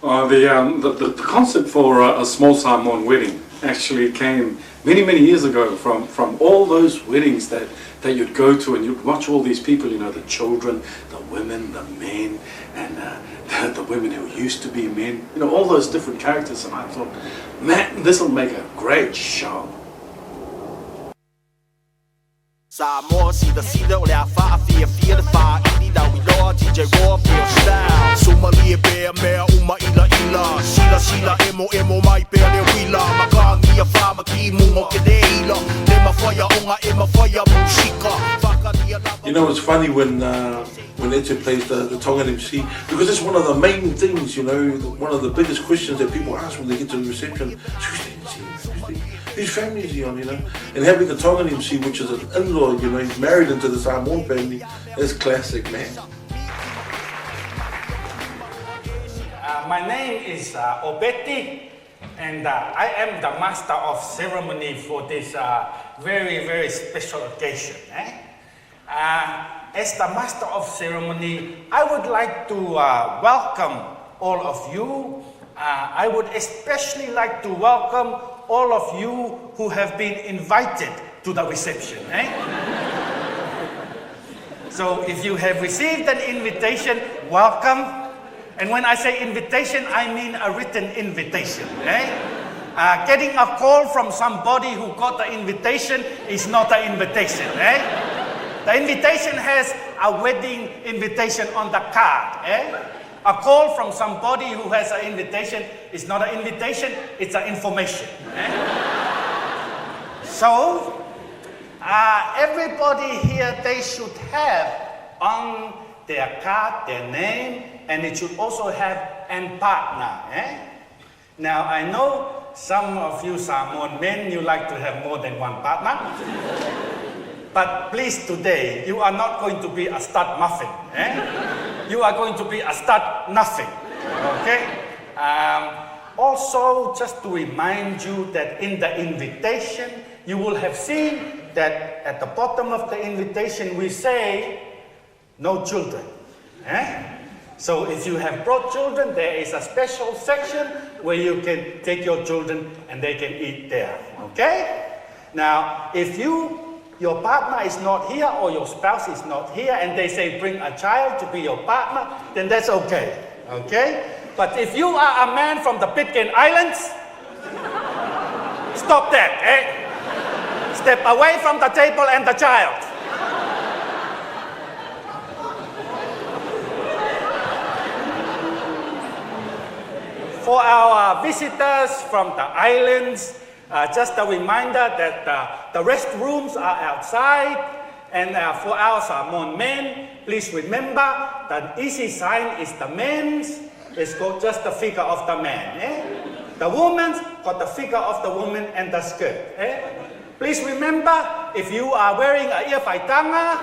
The concept for a Small Samoan Wedding actually came many years ago from all those weddings that you'd go to, and you'd watch all these people, you know, the children, the women, the men, and the women who used to be men, you know, all those different characters. And I thought, man, this will make a great show. Samoa, sida o le afa fia the fa idi da we loa DJ raw feel style. Somali be mea uma ila sila emo mai pe le wila makangi fa maki mungo kedeila le mafaya onga e mafaya musika. You know, it's funny when Eteuati plays the Tongan MC, because it's one of the main things, you know, one of the biggest questions that people ask when they get to the reception. Whose family is he on, you know? And having the Tongan MC, which is an in-law, you know, he's married into the Samoan family, is classic, man. My name is Obeti, and I am the master of ceremony for this very special occasion. As the master of ceremony, I would like to welcome all of you. I would especially like to welcome all of you who have been invited to the reception. So if you have received an invitation, welcome. And when I say invitation, I mean a written invitation. Getting a call from somebody who got the invitation is not an invitation. The invitation has a wedding invitation on the card. A call from somebody who has an invitation is not an invitation, it's an information. So, everybody here, they should have on their card their name, and it should also have an partner. Now, I know some of you Samoan men, you like to have more than one partner. But please, today, you are not going to be a stud muffin. You are going to be a stud nothing. Okay? Also, just to remind you that in the invitation, you will have seen that at the bottom of the invitation, we say, no children. So if you have brought children, there is a special section where you can take your children and they can eat there. Okay? Now, if your partner is not here or your spouse is not here and they say bring a child to be your partner, then that's okay. Okay? But if you are a man from the Pitcairn Islands, stop that. Step away from the table and the child. For our visitors from the islands, just a reminder that the restrooms are outside, and for our Samoan men, please remember that easy sign is the men's, it's got just the figure of the man. The woman's got the figure of the woman and the skirt. Please remember, if you are wearing a ia whaitanga,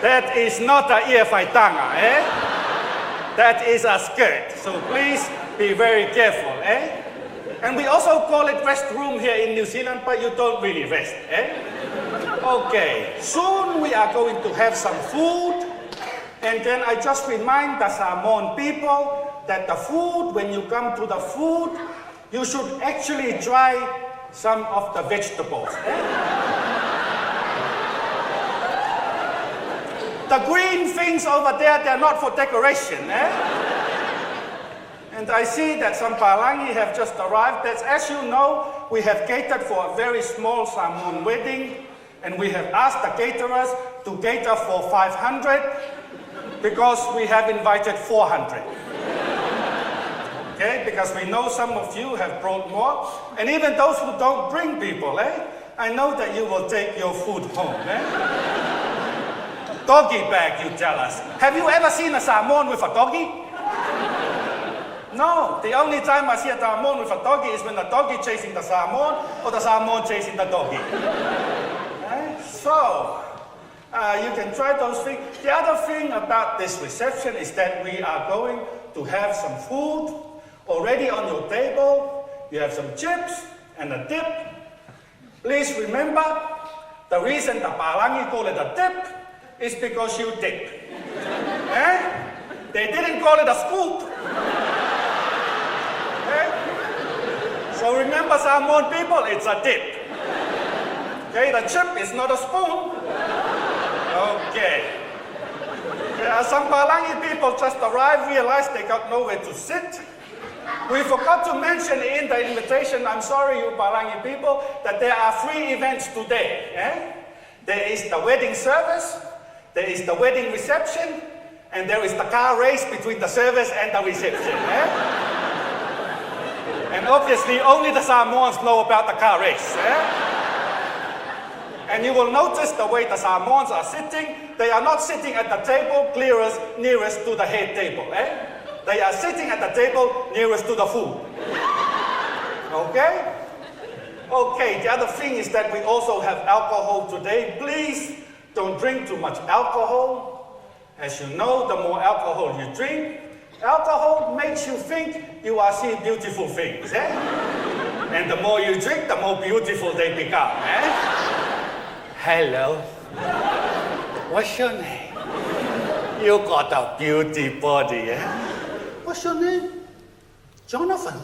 that is not a ia whaitanga, That is a skirt. So please be very careful, And we also call it restroom here in New Zealand, but you don't really rest, Okay, soon we are going to have some food. And then I just remind the Samoan people that the food, when you come to the food, you should actually try some of the vegetables, The green things over there, they're not for decoration, And I see that some palangi have just arrived. That's, as you know, we have catered for a very small Samoan wedding, and we have asked the caterers to cater for 500 because we have invited 400. Okay, because we know some of you have brought more, and even those who don't bring people, I know that you will take your food home, Doggy bag, you tell us. Have you ever seen a Samoan with a doggy? No, the only time I see a Samoan with a doggy is when the doggy chasing the Samoan or the Samoan chasing the doggy. So, you can try those things. The other thing about this reception is that we are going to have some food already on your table. You have some chips and a dip. Please remember, The reason the Palangi call it a dip is because you dip. Eh? They didn't call it a scoop. Eh? So remember, Samoan people, it's a dip. Okay, the chip is not a spoon. Okay. Some Palangi people just arrived, realized they got nowhere to sit. We forgot to mention in the invitation, I'm sorry you Palangi people, that there are 3 events today. Eh? There is the wedding service, there is the wedding reception, and there is the car race between the service and the reception. Eh? And obviously only the Samoans know about the car race. Eh? And you will notice the way the Samoans are sitting, they are not sitting at the table nearest to the head table. Eh? They are sitting at the table nearest to the food. Okay? Okay, the other thing is that we also have alcohol today. Please don't drink too much alcohol. As you know, the more alcohol you drink, alcohol makes you think you are seeing beautiful things. Eh? And the more you drink, the more beautiful they become. Eh? Hello. What's your name? You got a beauty body, eh? What's your name? Jonathan.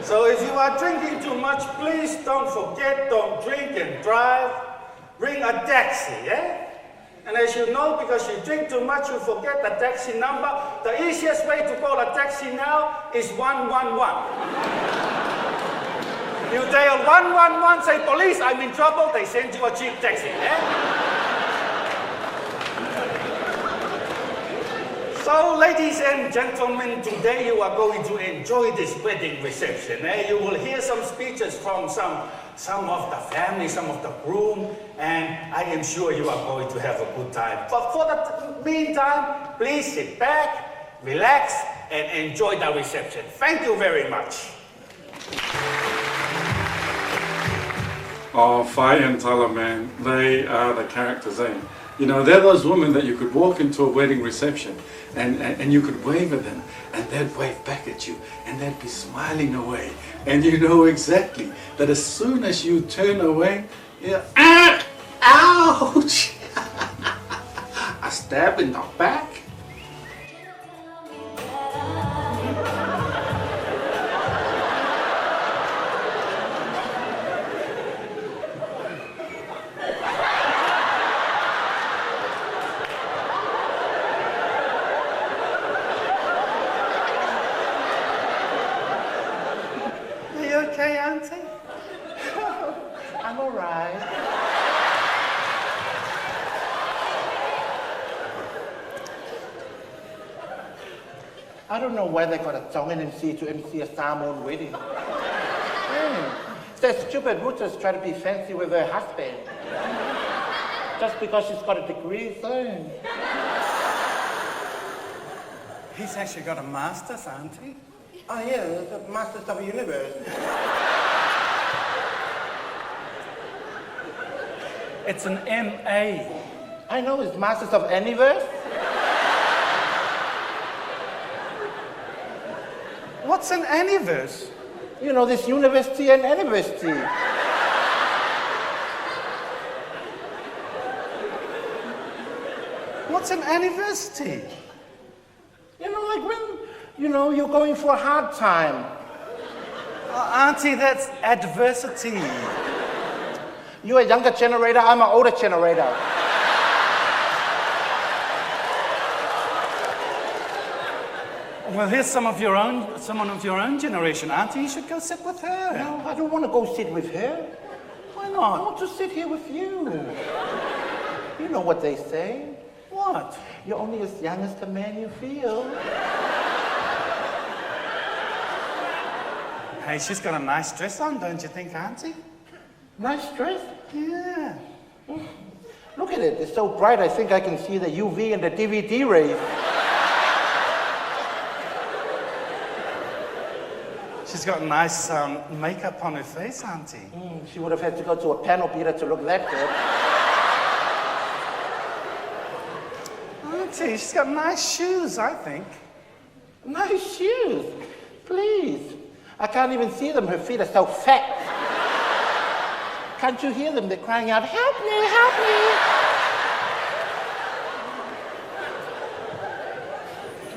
So if you are drinking too much, please don't forget, don't drink and drive. Bring a taxi, eh? And as you know, because you drink too much, you forget the taxi number. The easiest way to call a taxi now is 111. You dial 111, say, police, I'm in trouble, they send you a cheap taxi, eh? So, ladies and gentlemen, today you are going to enjoy this wedding reception. Eh? You will hear some speeches from some of the family, some of the groom, and I am sure you are going to have a good time. But for the meantime, please sit back, relax, and enjoy the reception. Thank you very much. Oh, Fai and Tala, man, they are the characters, eh? You know, they're those women that you could walk into a wedding reception and you could wave at them and they'd wave back at you and they'd be smiling away. And you know exactly that as soon as you turn away, you're, ouch! A stab in the back. Okay, Auntie? I'm all right. I don't know why they got a Tongan MC to MC a Samoan wedding. That stupid Ruta's trying to be fancy with her husband. Just because she's got a degree, so. He's actually got a master's, Auntie. Oh yeah, the Masters of the Universe. It's an MA. I know, it's Masters of Universe. What's an anniverse? You know, this university and university. What's an anniversary? You know, like when, you know, you're going for a hard time. Auntie, that's adversity. You're a younger generator, I'm an older generator. Well, here's someone of your own generation, Auntie. You should go sit with her. No, I don't want to go sit with her. Why I not? want to sit here with you. You know what they say. What? You're only as young as the man you feel. Hey, she's got a nice dress on, don't you think, Auntie? Nice dress. Yeah. Look at it, it's so bright I think I can see the UV and the DVD rays. She's got nice makeup on her face, Auntie. She would have had to go to a panel beater to look that good. Auntie, she's got nice shoes, I think. Nice shoes, please. I can't even see them, her feet are so fat. Can't you hear them? They're crying out, help me, help me.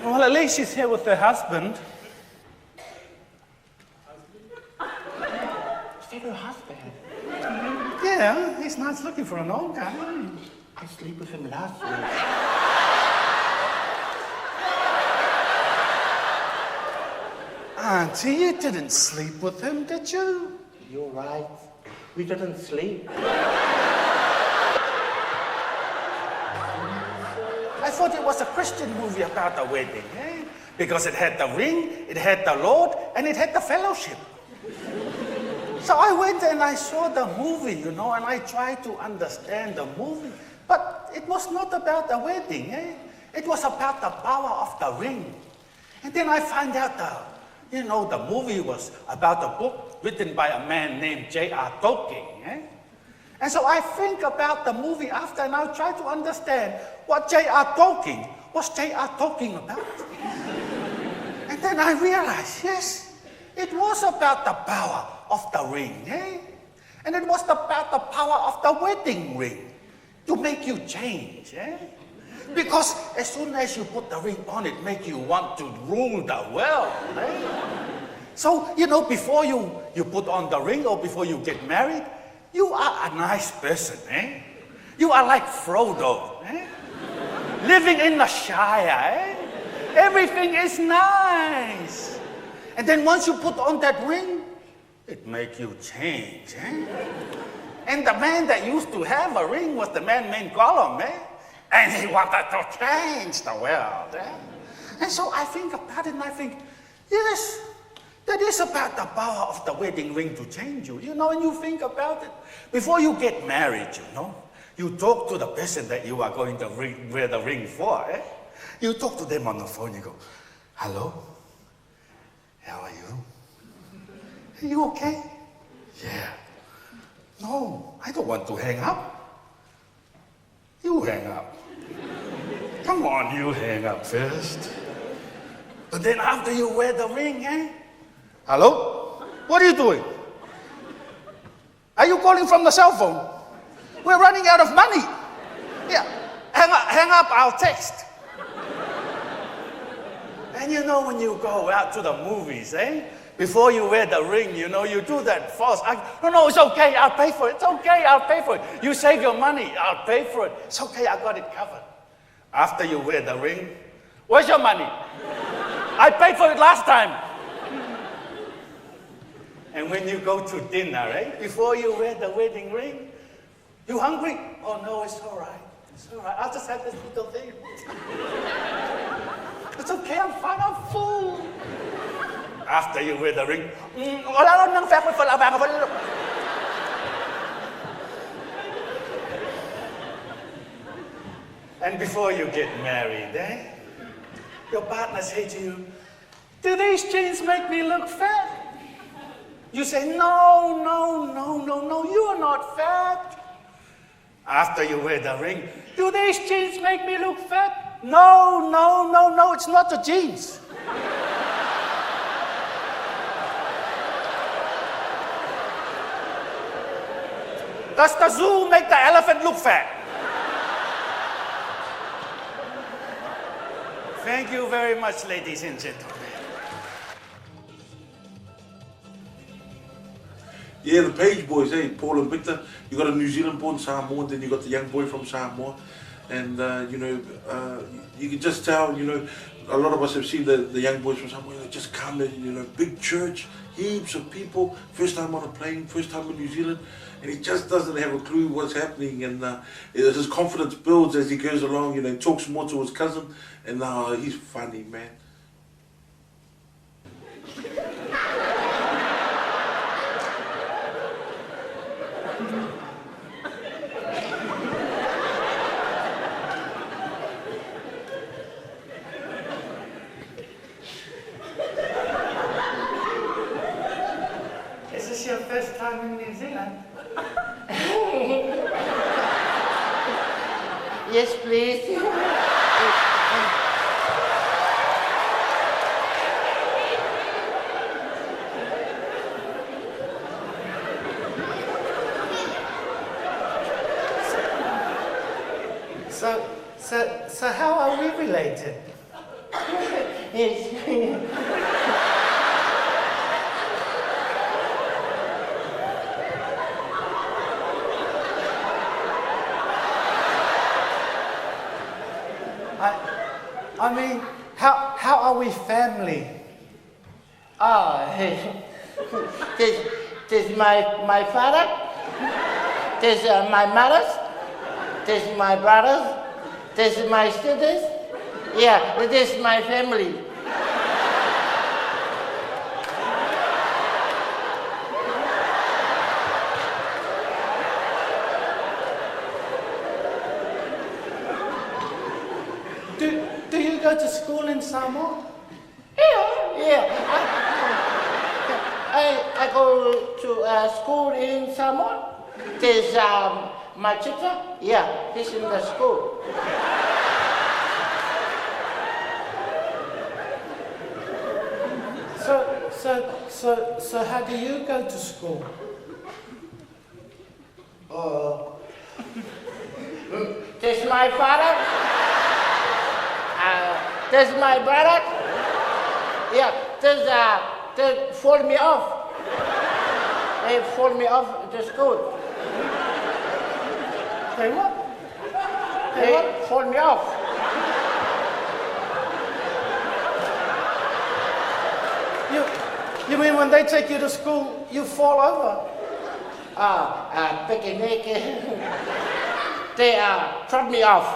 Well, at least she's here with her husband. Is that her husband? Yeah, he's nice looking for an old guy. I slept with him last week. Auntie, you didn't sleep with him, did you? You're right. We didn't sleep. I thought it was a Christian movie about a wedding, eh? Because it had the ring, it had the Lord, and it had the fellowship. So I went and I saw the movie, you know, and I tried to understand the movie. But it was not about the wedding, eh? It was about the power of the ring. And then I found out the movie was about a book written by a man named J.R. Tolkien, eh? And so I think about the movie after and I try to understand what J.R. Tolkien was J.R. Tolkien about. And then I realized, yes, it was about the power of the ring, eh? And it was about the power of the wedding ring to make you change, eh? Because as soon as you put the ring on, it makes you want to rule the world, eh? So, before you put on the ring or before you get married, you are a nice person, eh? You are like Frodo, eh? Living in the Shire, eh? Everything is nice. And then once you put on that ring, it makes you change, eh? And the man that used to have a ring was the man named Gollum, eh? And he wanted to change the world, eh? And so I think about it and I think, yes, that is about the power of the wedding ring to change you, and you think about it. Before you get married, you talk to the person that you are going to wear the ring for, eh? You talk to them on the phone, you go, hello, how are you? Are you okay? Yeah. No, I don't want to hang up. You hang up. Come on, you hang up first. But then after you wear the ring, eh? Hello? What are you doing? Are you calling from the cell phone? We're running out of money. Yeah, hang up, I'll text. And when you go out to the movies, eh? Before you wear the ring, you do that false act. No, it's okay, I'll pay for it. It's okay, I'll pay for it. You save your money, I'll pay for it. It's okay, I got it covered. After you wear the ring, where's your money? I paid for it last time. And when you go to dinner, eh? Before you wear the wedding ring, you hungry? Oh no, it's all right. It's all right, I'll just have this little thing. It's okay, I'm fine, I'm full. After you wear the ring, and before you get married, eh? Your partner says to you, do these jeans make me look fat? You say, no, you are not fat. After you wear the ring, do these jeans make me look fat? No, it's not the jeans. Does the zoo make the elephant look fat? Thank you very much, ladies and gentlemen. Yeah, the Page boys, Paul and Victor. You got a New Zealand-born Samoan, then you got the young boy from Samoa, and you can just tell, a lot of us have seen the young boys from Samoa. They just come in, big church, heaps of people, first time on a plane, first time in New Zealand, and he just doesn't have a clue what's happening, and his confidence builds as he goes along. He talks more to his cousin, and he's funny, man. Is this your first time in New Zealand? Yes, please. So how are we related? I mean, how are we family? This my father, this my mother, this my brothers, this my students. Yeah, this is my family. Do you go to school in Samoa? Yeah. I go to school in Samoa. There's my teacher. Yeah, he's in the school. So how do you go to school? There's my father. There's my brother. Yeah, they fold me off. They fold me off to school. They what? They fold me off. You mean when they take you to school, you fall over? Picnic. They trot me off.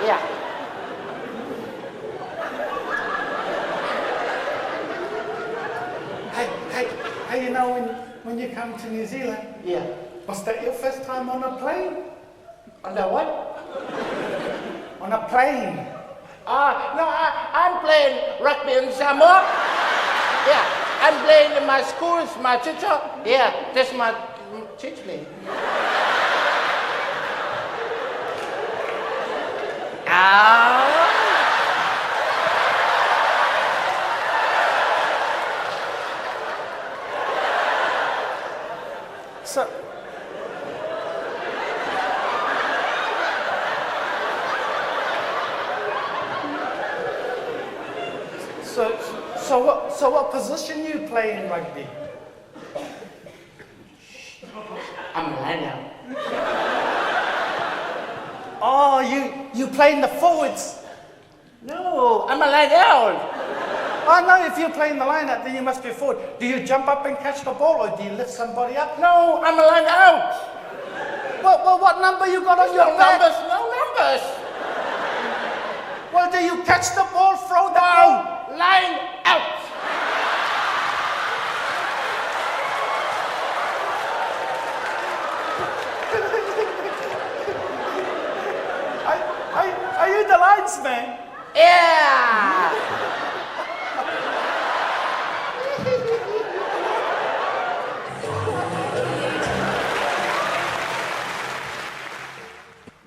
Yeah. Hey, you know when you come to New Zealand? Yeah. Was that your first time on a plane? On the what? On a plane? No, I'm playing rugby in Samoa. Yeah, I'm playing in my school, it's my teacher. Yeah, that's my teach me. So what position you play in rugby? I'm a liner. Oh, you play in the forwards. No, I'm a line out. I know if you're playing the line out, then you must be forward. Do you jump up and catch the ball, or do you lift somebody up? No, I'm a line out. What number you got on your back? No numbers. Well, do you catch the ball, throw the ball? Line out. Are you the linesman? Yeah.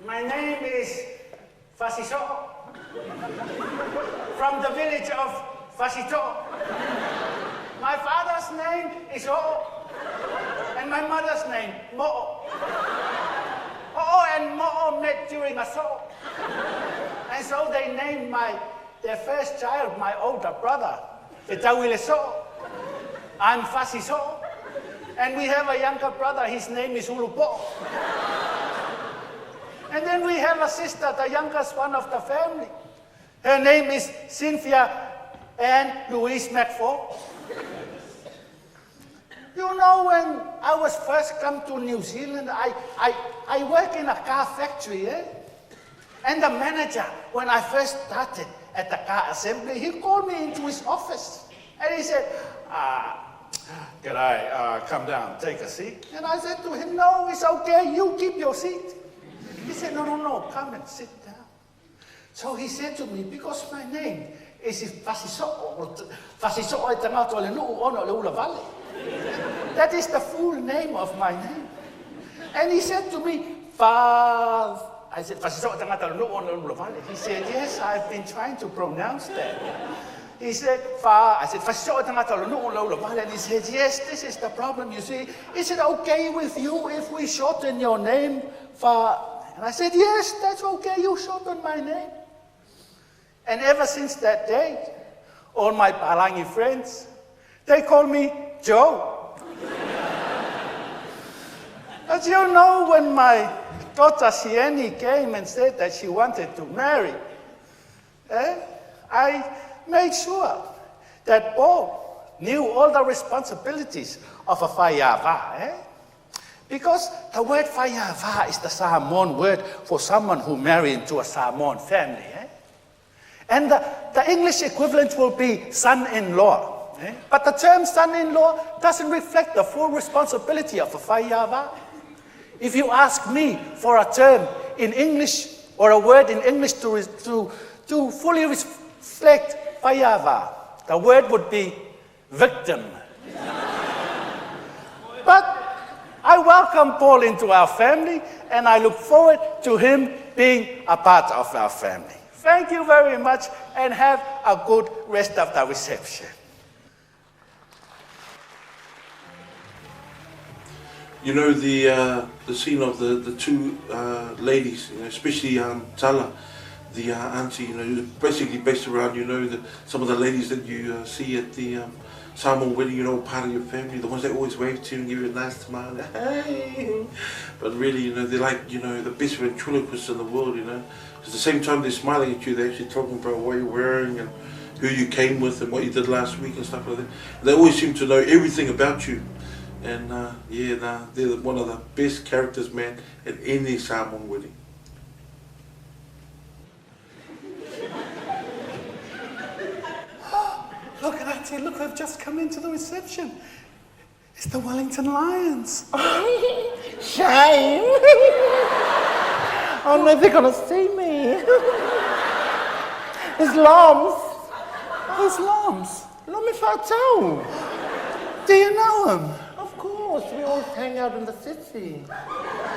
My name is Fasito, from the village of Fasito. My father's name is O, and my mother's name Mo. O and Mo met during a show, and so they named their first child, my older brother, Eteuati. I'm Fasito, and we have a younger brother. His name is Hula. And then we have a sister, the youngest one of the family. Her name is Cynthia Ann Louise McFall. You know, when I was first come to New Zealand, I work in a car factory, eh? And the manager, when I first started at the car assembly, he called me into his office. And he said, can I come down, take a seat? And I said to him, no, it's okay, you keep your seat. He said, no, come and sit down. So he said to me, because my name is Fasito e tangata le nuu ono le ula vale. That is the full name of my name. And he said to me, I said, Fasito e tangata le nuu ono le ula vale. He said, yes, I've been trying to pronounce that. He said, I said, Fasito e tangata le nuu ono le ula vale. And he said, yes, this is the problem, you see. Is it okay with you if we shorten your name, And I said, yes, that's okay, you shorten my name. And ever since that day, all my Palangi friends, they call me Joe. But you know, when my daughter Sieni came and said that she wanted to marry, I made sure that Paul knew all the responsibilities of a whaiava. Because the word whaiava is the Samoan word for someone who married into a Samoan family. And the English equivalent will be son-in-law. But the term son-in-law doesn't reflect the full responsibility of a whaiava. If you ask me for a term in English or a word in English to fully reflect whaiava, the word would be victim. But I welcome Paul into our family, and I look forward to him being a part of our family. Thank you very much, and have a good rest of the reception. You know, the scene of the two ladies, you know, especially Tala, the auntie, you know, basically based around, you know, some of the ladies that you see at the Samoan wedding, you know, part of your family, the ones that always wave to you and give you a nice smile, hey. But really, you know, they're like, you know, the best ventriloquists in the world, you know. Because at the same time they're smiling at you, they're actually talking about what you're wearing and who you came with and what you did last week and stuff like that. They always seem to know everything about you. And they're one of the best characters, man, at any Samoan wedding. Look, Auntie, look, I've just come into the reception. It's the Wellington Lions. Shame. Oh no, they're gonna see me. It's Loms. Who's Loms? Lomi Fatau. Do you know him? Of course, we always hang out in the city.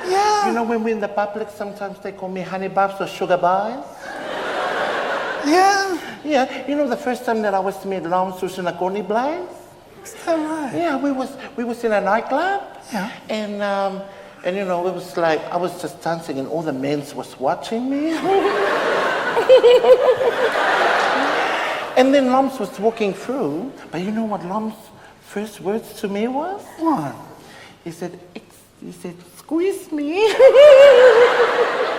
Yeah. You know, when we're in the public, sometimes they call me honey barbs or sugar bars. Yeah. Yeah, you know, the first time that I was to meet Loms was in a corny blind. Is that right? Yeah, we was in a nightclub. Yeah. And you know, it was like I was just dancing and all the men was watching me. And then Loms was walking through, but you know what Loms' first words to me was? What? He said, squeeze me.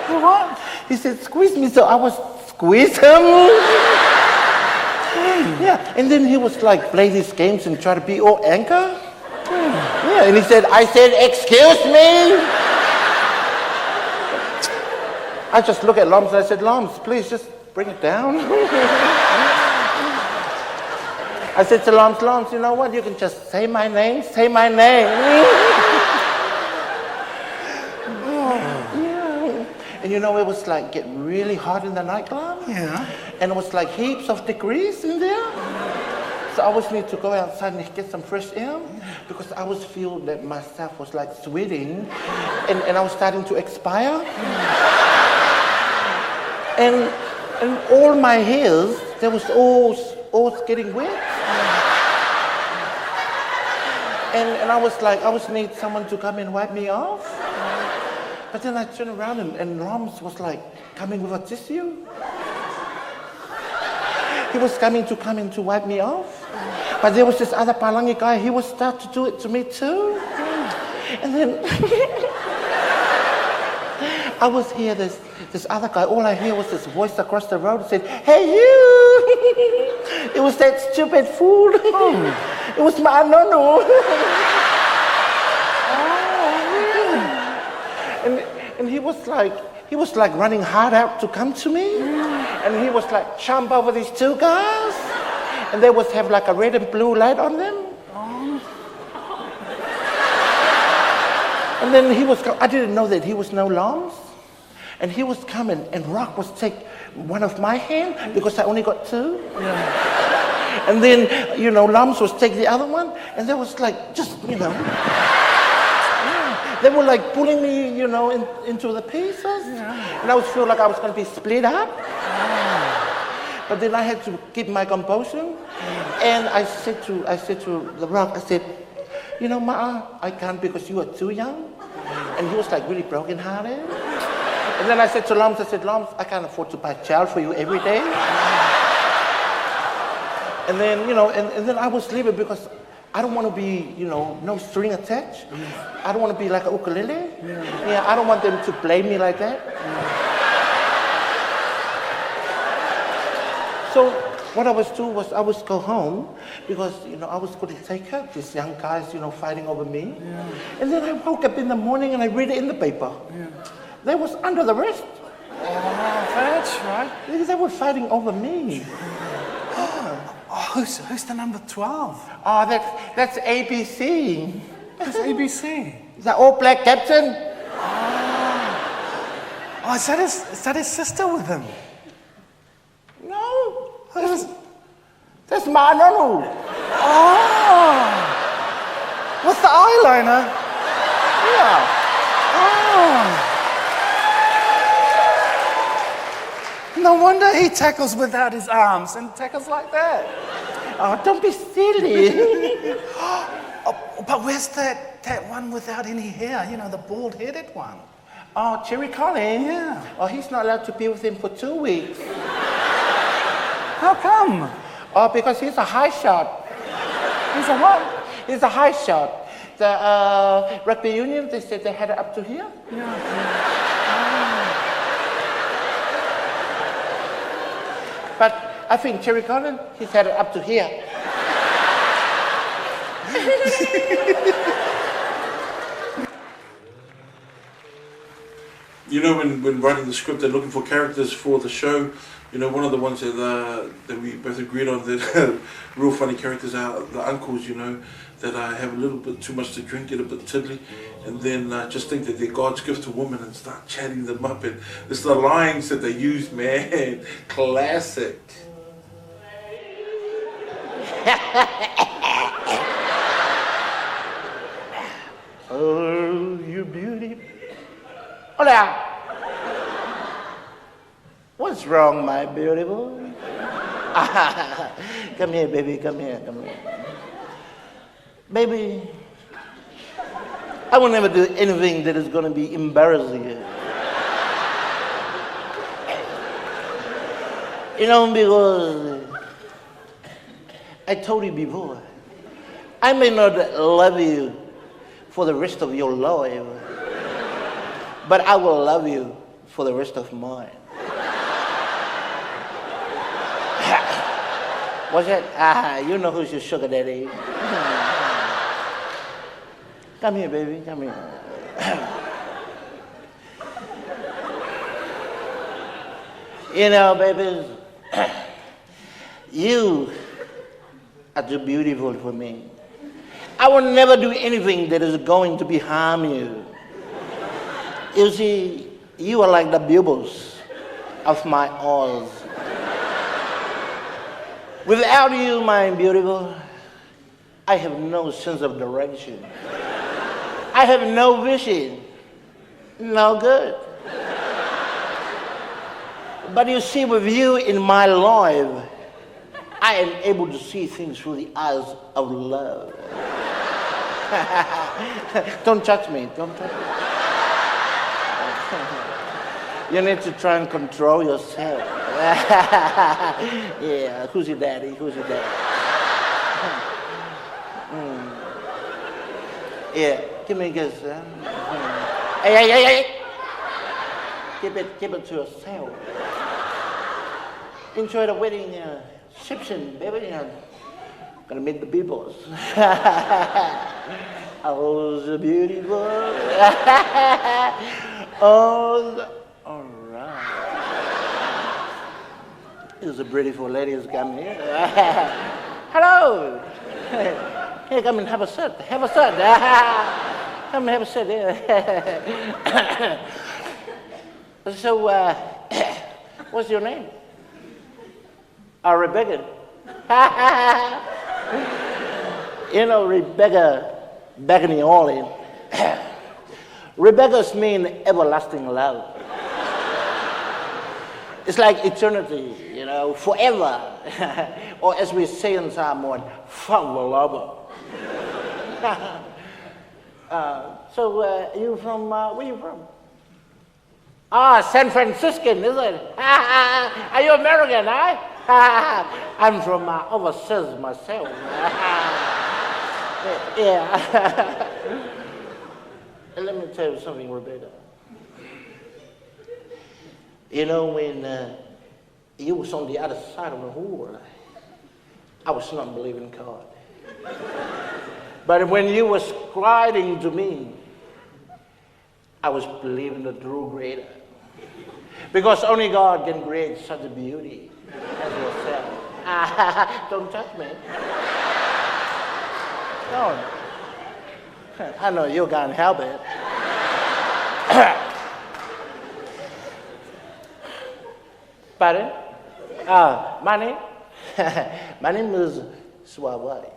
What? He said, squeeze me, so I was squeeze him. Yeah, and then he was like play these games and try to be all anchor. Yeah, and he said, I said, excuse me. I just look at Loms and I said, Loms, please just bring it down. I said to Loms, you know what? You can just say my name, say my name. Yeah. And you know, it was like getting really hot in the nightclub. Yeah. And it was like heaps of degrees in there. So I always need to go outside and get some fresh air because I always feel that myself was like sweating and I was starting to expire. And all my hairs, they was all getting wet. And I was like, I always need someone to come and wipe me off. But then I turned around and Loms was like coming with a tissue. He was coming to wipe me off. But there was this other Palangi guy, he was start to do it to me too. And then I was here, this other guy, all I hear was this voice across the road that said, hey you! It was that stupid fool. It was my nono. And he was like running hard out to come to me. And he was like jump over these two guys. And they was have like a red and blue light on them. And then he was, I didn't know that he was no Loms. And he was coming and Rock was take one of my hand because I only got two. Yeah. And then, you know, Loms was take the other one. And they was like, just, you know. Yeah. They were like pulling me, you know, into the pieces. Yeah. And I would feel like I was going to be split up. But then I had to keep my composure. And I said to the Rock, I said, you know, Ma'a, I can't because you are too young. And he was like really brokenhearted. And then I said to Lams, I can't afford to buy child for you every day. And then, and then I was leaving because I don't want to be, no string attached. I don't want to be like a ukulele. Yeah, I don't want them to play me like that. So what I was doing was I was go home because, I was going to take her. These young guys, fighting over me. Yeah. And then I woke up in the morning and I read it in the paper. Yeah. They was under the arrest. Oh, that's right. They were fighting over me. Oh, who's the number 12? Oh, that's ABC. Who's ABC? The All Black captain. Oh, is that his sister with him? No. That's Manonu. Oh. With the eyeliner? Yeah. Oh. No wonder he tackles without his arms and tackles like that. Oh, don't be silly. But where's that one without any hair? The bald-headed one. Oh, Cherry Collins? Yeah. Oh, he's not allowed to be with him for 2 weeks. How come? Oh, because he's a high shot. He's a what? He's a high shot. The rugby union, they said they had it up to here. Yeah. But I think Cherry Collins, he's had it up to here. When writing the script and looking for characters for the show, one of the ones that we both agreed on that real funny characters are the uncles, that have a little bit too much to drink, get a bit tiddly, and then just think that they're God's gift to women and start chatting them up. And it's the lines that they use, man. Classic. Oh, you beauty. Hola. What's wrong, my beautiful? Come here, baby, come here. Baby, I will never do anything that is going to be embarrassing you. Because I told you before, I may not love you for the rest of your life, but I will love you for the rest of mine. What's that? You know who's your sugar daddy. Come here, baby, come here. Babies, you are too beautiful for me. I will never do anything that is going to harm you. You see, you are like the pupils of my eyes. Without you, my beautiful, I have no sense of direction. I have no vision. No good. But you see, with you in my life, I am able to see things through the eyes of love. Don't touch me, don't touch me. You need to try and control yourself. Yeah, who's your daddy? Yeah, give me a kiss. Hey. Keep it to yourself. Enjoy the wedding reception, baby. Gonna meet the people. Oh, so beautiful. All right. There's a beautiful lady who's come here. Hello. Here, come and have a seat. Come and have a seat. So, what's your name? Rebecca. Rebecca, back in New Orleans. Rebecca's mean everlasting love. It's like eternity, forever. Or as we say in Samoan, forever. So, you from, where you from? Ah, San Franciscan, is it? Are you American, huh? I'm from overseas myself. Yeah. Let me tell you something, Rebecca. You know, when you was on the other side of the Hula, I was not believing God. But when you was crying to me, I was believing the true creator. Because only God can create such a beauty as yourself. Don't touch me. No. I know you can't help it. Pardon? My name? My name is Swavai.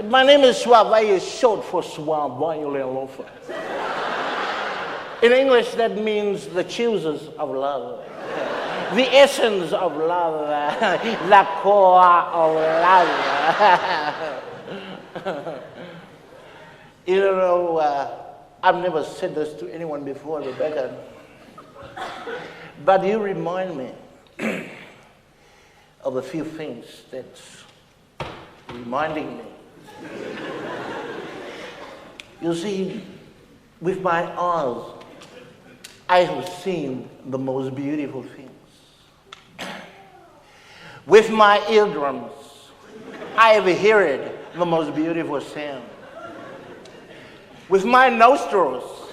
My name is Swavai, is short for Swavai Lelofa. In English, that means the choosers of love, the essence of love, the core of love. You know, I've never said this to anyone before, Rebecca, but you remind me of a few things that's reminding me. You see, with my eyes, I have seen the most beautiful things. With my eardrums, I have heard the most beautiful sound. With my nostrils,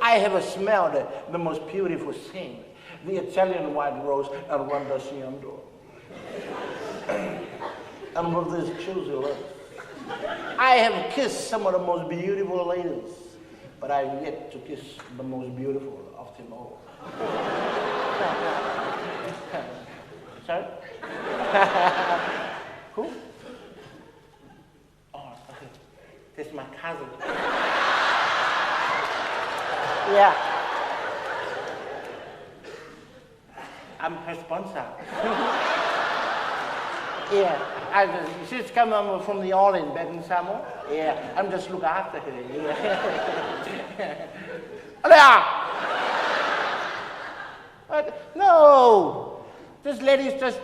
I have smelled the most beautiful thing, the Italian white rose Arrondacciando. And with this choosy lips, I have kissed some of the most beautiful ladies, but I have yet to kiss the most beautiful of them all. Sorry? Who? Oh, okay. This is my cousin. Yeah. I'm her sponsor. Yeah, she's coming from the island back in Samoa. Yeah, I'm just looking after her. Yeah. No, this lady's just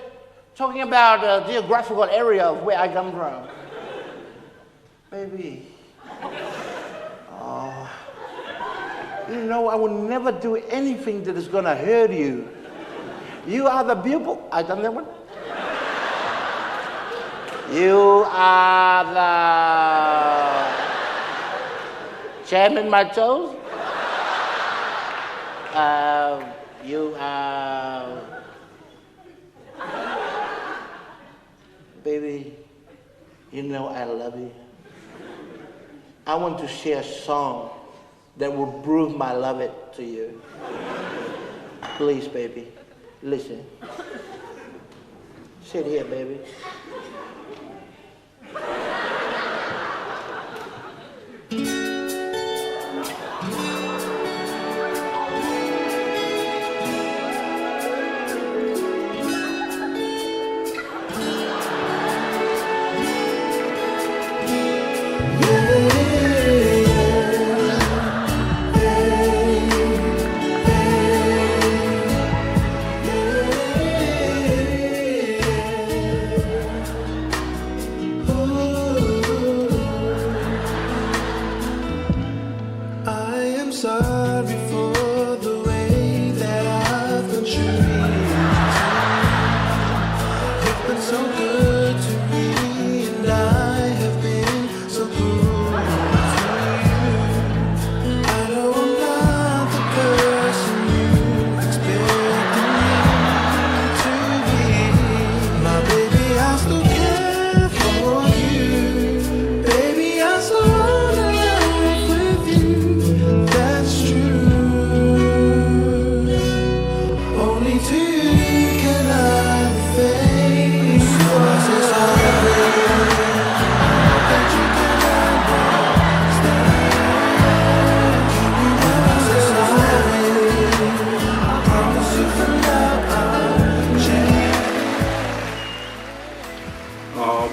talking about the geographical area of where I come from. Baby. Oh. You know, I will never do anything that is going to hurt you. You are the pupil. I done that one. You are the jam in my toes. You are... Baby, you know I love you. I want to share a song that will prove my love it to you. Please, baby, listen. Sit here, baby.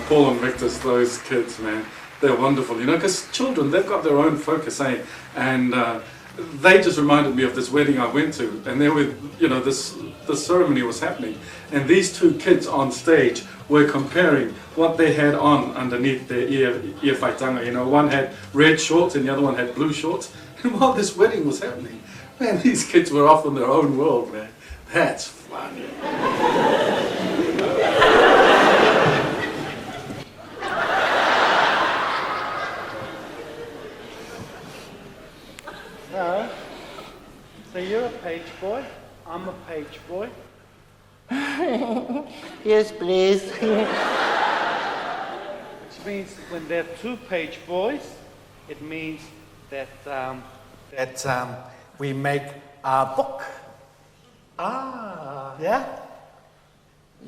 Paul and Victor's those kids, man. they're wonderful, you know, because children, they've got their own focus, eh? And they just reminded me of this wedding I went to, and there were, you know, this ceremony was happening, and these two kids on stage were comparing what they had on underneath their ear whaitanga. You know, one had red shorts and the other one had blue shorts. And while this wedding was happening, man, these kids were off in their own world, man. That's funny. So you're a page boy, I'm a page boy. Yes, please. Which means when there are two page boys, it means that we make a book. Ah, Yeah?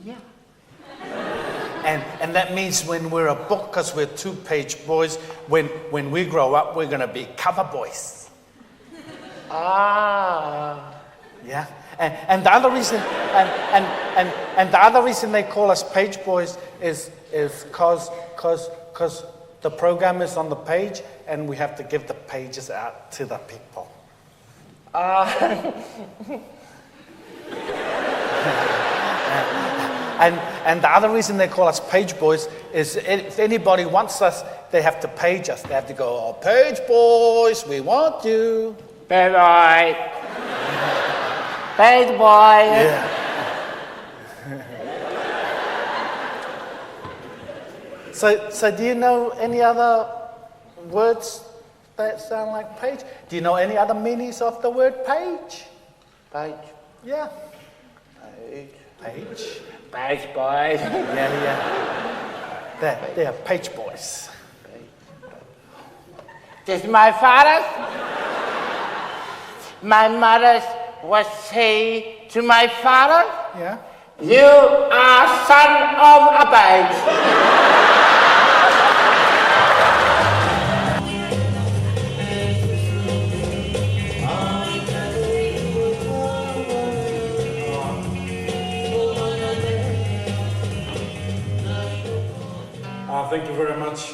yeah. And that means when we're a book, because we're two page boys, when we grow up, we're going to be cover boys. Ah. Yeah, and the other reason, and the other reason they call us page boys is cause the program is on the page and we have to give the pages out to the people. And the other reason they call us page boys is if anybody wants us, they have to page us. They have to go, "Oh, page boys, we want you." Page boy. Page boy. Yeah. So do you know any other words that sound like page? Do you know any other meanings of the word page? Page. Yeah. Page. Page. Page boy. Yeah. They're page boys. This is my father's. My mother's was say to my father, Yeah. "You are son of a page." Thank you very much.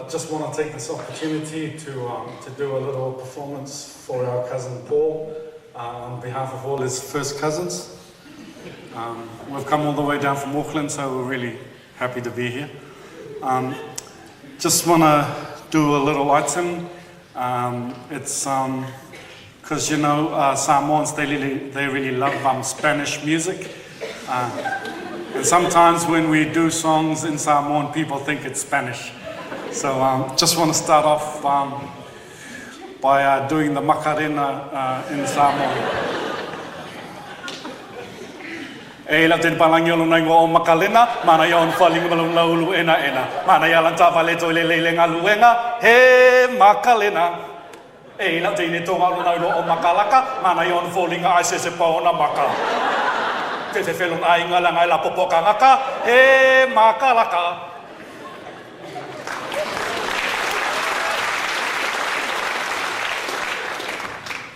Just want to take this opportunity to do a little performance for our cousin Paul on behalf of all his first cousins. We've come all the way down from Auckland, so we're really happy to be here. Just want to do a little item. It's because you know Samoans, they really love Spanish music. And sometimes when we do songs in Samoan, people think it's Spanish. So just want to start off by doing the Macarena in Samoan. E la ten palangiolo na ngo Macarena, mana yon falling malulu ena ena. Mana yalan tavale to le ngaluenga, he Macarena. E la ten to ngalu na o Makalaka, mana yon falling a se paona Maka. Te felon ai ngala ngai la popoka ngaka, he Makalaka.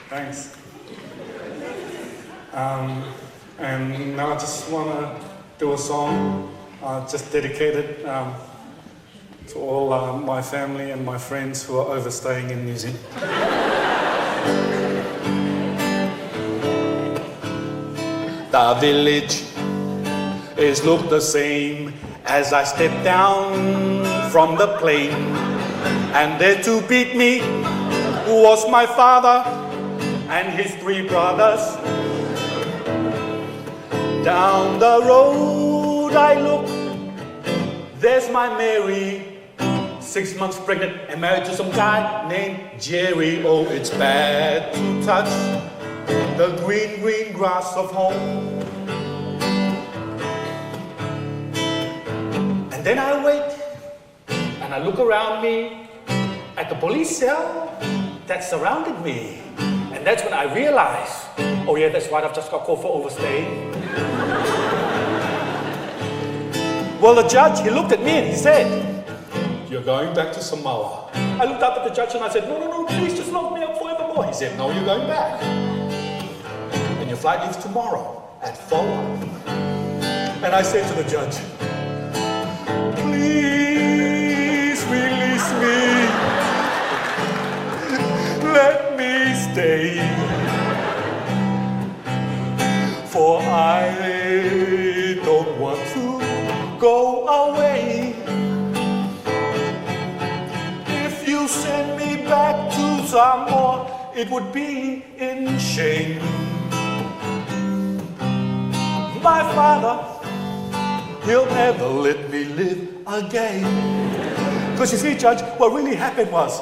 Thanks. And now I just want to do a song just dedicated to all my family and my friends who are overstaying in New Zealand. The village is looked the same as I step down from the plane, and there to beat me was my father and his three brothers. Down the road I look, there's my Mary, 6 months pregnant and married to some guy named Jerry. Oh, it's bad to touch the green, green grass of home. And then I wait and I look around me at the police cell that surrounded me. And that's when I realized, oh yeah, that's right, I've just got called for overstaying. Well, the judge, he looked at me and he said, "You're going back to Samoa." I looked up at the judge and I said, no, please just lock me up forevermore. He said, "No, you're going back. And your flight leaves tomorrow at 4:00. And I said to the judge, "Please, let me stay, for I don't want to go away. If you send me back to Samoa, it would be in shame. My father, he'll never let me live again. Because you see, Judge, what really happened was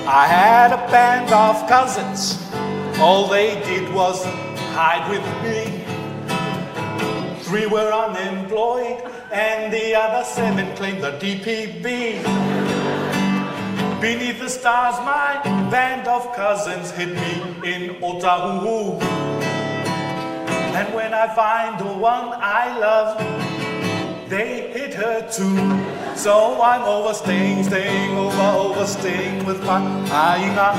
I had a band of cousins. All they did was hide with me. 3 were unemployed and the other 7 claimed the DPB. Beneath the stars, my band of cousins hid me in Otahuhu. And when I find the one I love, they hit her too. So I'm overstaying with my aina.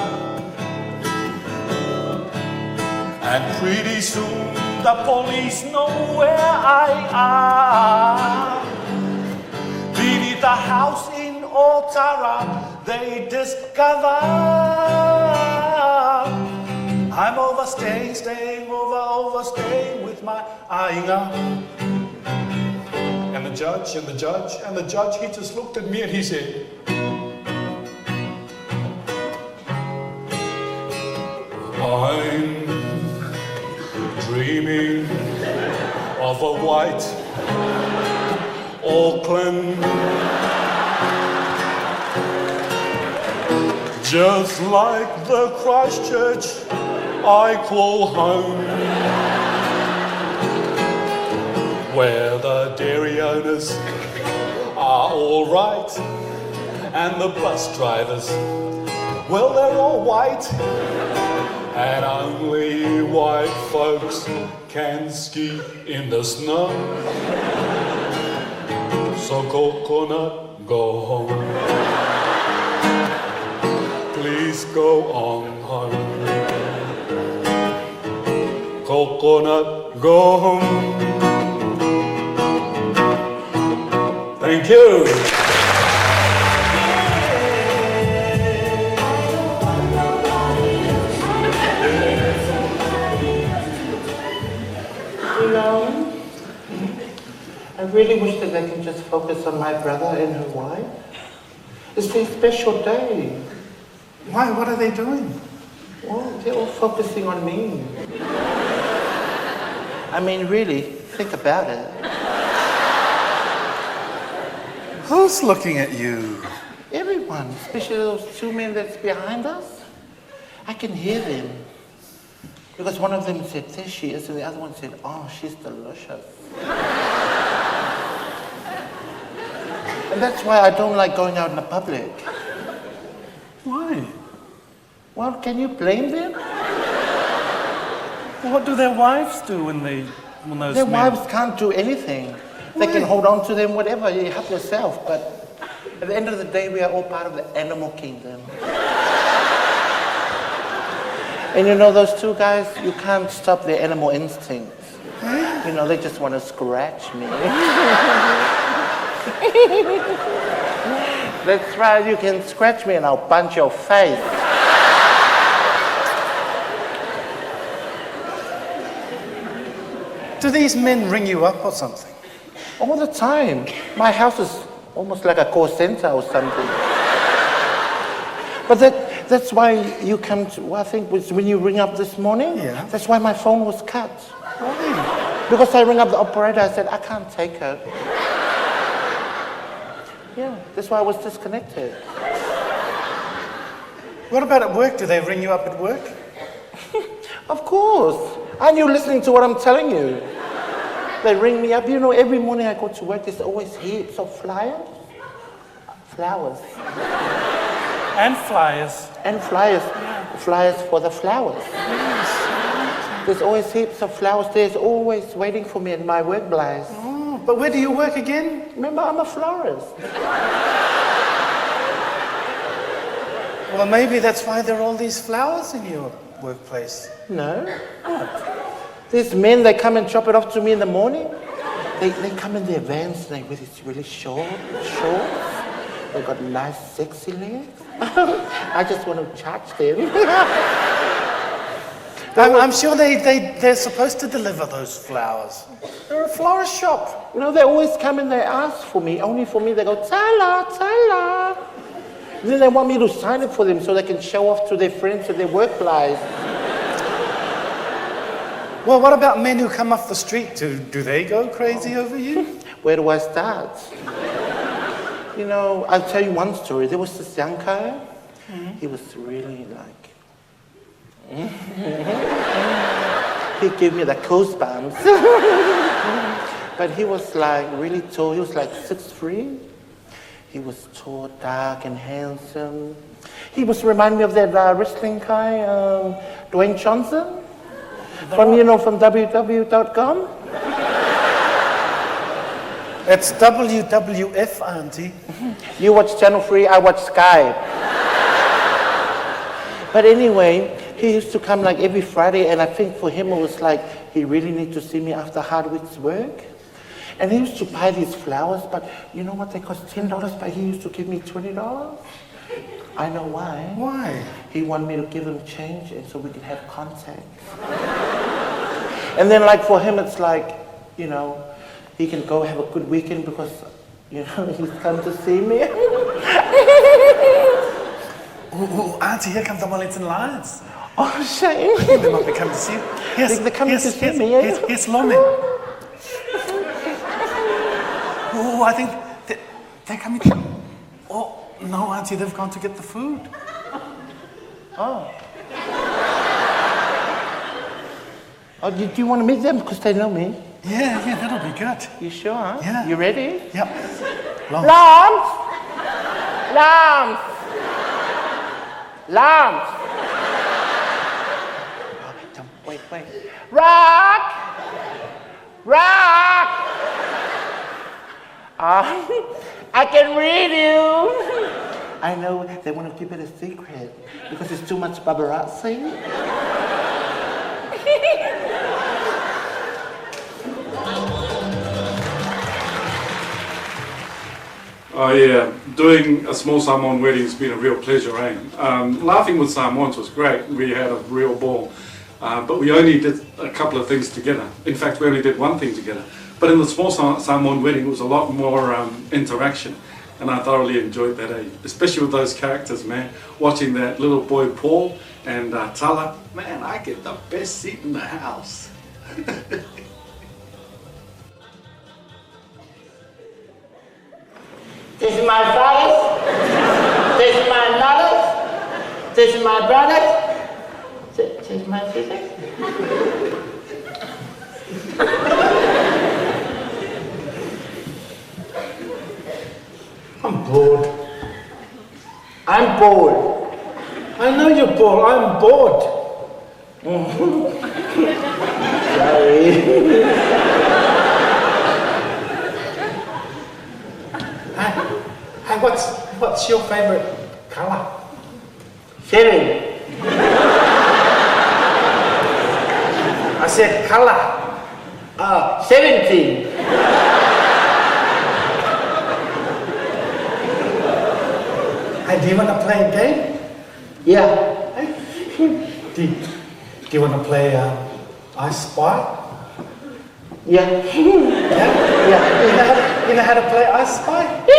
And pretty soon the police know where I am. Beneath the house in Otara, they discover I'm overstaying with my aina. And the judge, he just looked at me and he said, I'm dreaming of a white Auckland, just like the Christchurch I call home, where the dairy owners are all right and the bus drivers, well, they're all white, and only white folks can ski in the snow. So coconut, go home. Please go on home. Coconut, go home. Thank you. You know, I really wish that they can just focus on my brother and her wife. It's their special day. Why? What are they doing? Well, they're all focusing on me. I mean, really, think about it. Who's looking at you? Everyone, especially those 2 men that's behind us. I can hear them. Because one of them said, there she is, and the other one said, oh, she's delicious. And that's why I don't like going out in the public. Why? Well, can you blame them? What do their wives do when those Their men... wives can't do anything. They can hold on to them, whatever, you help yourself, but at the end of the day, we are all part of the animal kingdom. And you know, those 2 guys, you can't stop their animal instincts. You know, they just want to scratch me. That's right, you can scratch me and I'll punch your face. Do these men ring you up or something? All the time. My house is almost like a call center or something. But that's why you come to, well, I think was when you ring up this morning, Yeah. That's why my phone was cut. Why? Because I rang up the operator, I said, I can't take it. Yeah, that's why I was disconnected. What about at work? Do they ring you up at work? Of course. Aren't you listening to what I'm telling you? They ring me up. You know, every morning I go to work, there's always heaps of flowers. And flyers. And flyers. Flyers for the flowers. There's always heaps of flowers. There's always waiting for me in my workplace. Oh, but where do you work again? Remember, I'm a florist. Well, maybe that's why there are all these flowers in your workplace. No. What? These men, they come and chop it off to me in the morning. They come in their vans and they wear these really shorts. They got nice, sexy legs. I just want to charge them. I'm sure they're supposed to deliver those flowers. They're a florist shop. You know, they always come and they ask for me. Only for me, they go, Tala, Tala. And then they want me to sign it for them so they can show off to their friends at their work lives. Well, what about men who come off the street? Do they go crazy over you? Where do I start? You know, I'll tell you one story. There was this young guy. He was really like... He gave me the goosebumps. But he was like really tall. He was like 6'3". He was tall, dark, and handsome. He was reminding me of that wrestling guy, Dwayne Johnson. From www.com. It's WWF, Auntie. You watch Channel 3, I watch Sky. But anyway, he used to come like every Friday, and I think for him it was like he really needed to see me after a hard week's work. And he used to buy these flowers, but you know what? They cost $10, but he used to give me $20. I know why. Why? He wanted me to give him change, and so we could have contact. And then like for him, it's like, you know, he can go have a good weekend because, you know, he's come to see me. Ooh, Auntie, here comes the Wellington Lions. Oh, shame. They might be coming to see you. Yes, They're coming to see me, yeah? Yes, Lomi. Oh, I think they're coming. Oh, no, Auntie, they've gone to get the food. Oh. Oh, do you want to meet them because they know me? Yeah, that'll be good. You sure, huh? Yeah. You ready? Yep. Lambs! Lambs! Lambs! Wait. Rock! Rock! I can read you. I know they want to keep it a secret because it's too much paparazzi. Oh yeah, doing a Small Samoan Wedding has been a real pleasure, eh? Laughing with Samoans was great. We had a real ball. But we only did a couple of things together. In fact, we only did one thing together. But in the Small Samoan Wedding, it was a lot more interaction. And I thoroughly enjoyed that, eh? Especially with those characters, man. Watching that little boy, Paul, and Tala. Man, I get the best seat in the house. This is my father. This is my mother. This is my brother. This is my sister. I'm bored. I'm bored. I know you're bored. I'm bored. Sorry. Hey, what's your favorite color? 7. I said color. 17. Hey, do you want to play a game? Yeah. Do you want to play I Spy? Yeah. Yeah? You know how to play I Spy? Yeah.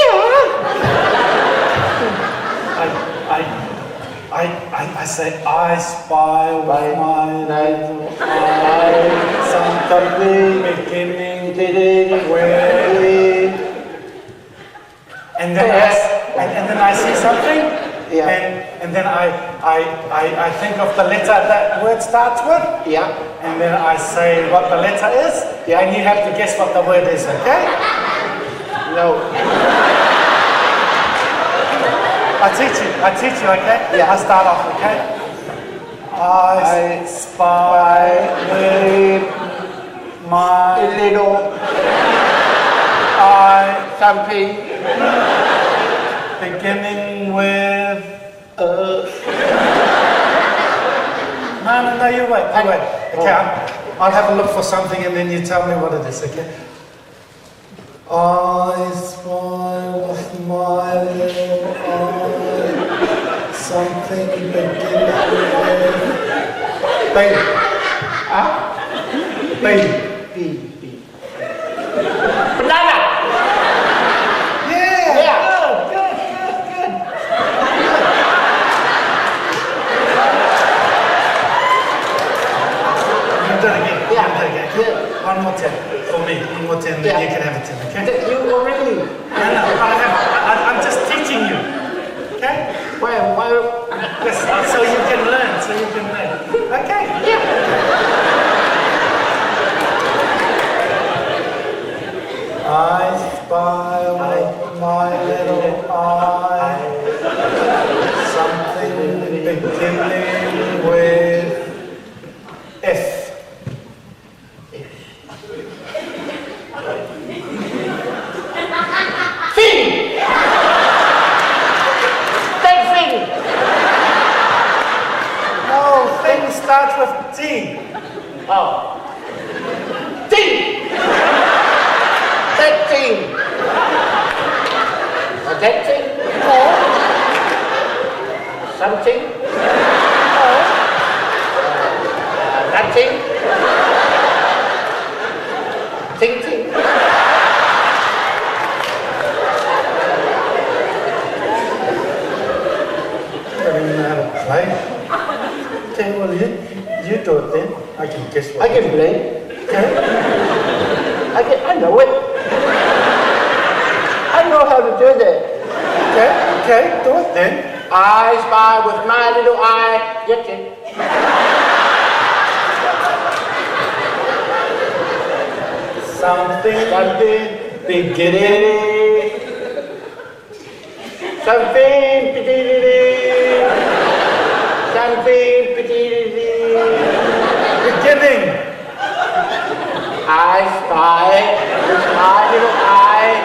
I say I spy with my little eye something beginning with, and then I see something, Yeah. and then I think of the letter that word starts with, Yeah. and then I say what the letter is, and you have to guess what the word is, okay? No. I teach you, okay? Yeah. I start off, okay? I spy with my Little eye something. beginning with No, you wait. Okay, I'll have a look for something and then you tell me what it is, okay? I spy with my little eye something beginning with baby. Baby. Banana. Yeah. Good. You do it again. Yeah. One more time. For me, one more time, then you can have a 10, okay? You already. No, I'm just teaching you, okay? Why? Yes, so you can learn, okay? Yeah. I spy with my little eye something beginning with F. Starts with T. Oh. Team. That team. That team. No. Something. No. Nothing. Thinking. I don't know how to play. Okay, well, you do it then. I can guess what. I can play. Okay. I know it. I know how to do that. Okay, do it then. I spy with my little eye. Okay. Something beginning. Something beginning. I spy with my little eye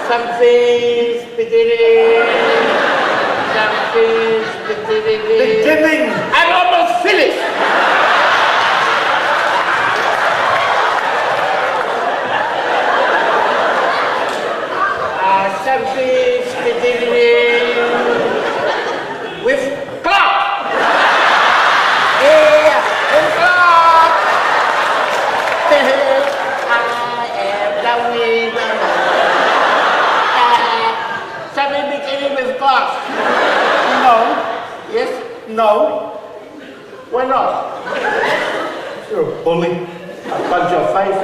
something's beginning. Beginning. I'm almost finished. Something's beginning with clock. Yeah, with clock. I am the winner. Something beginning with clock. No. Yes? No. Why not? You're a bully. I'll punch your face.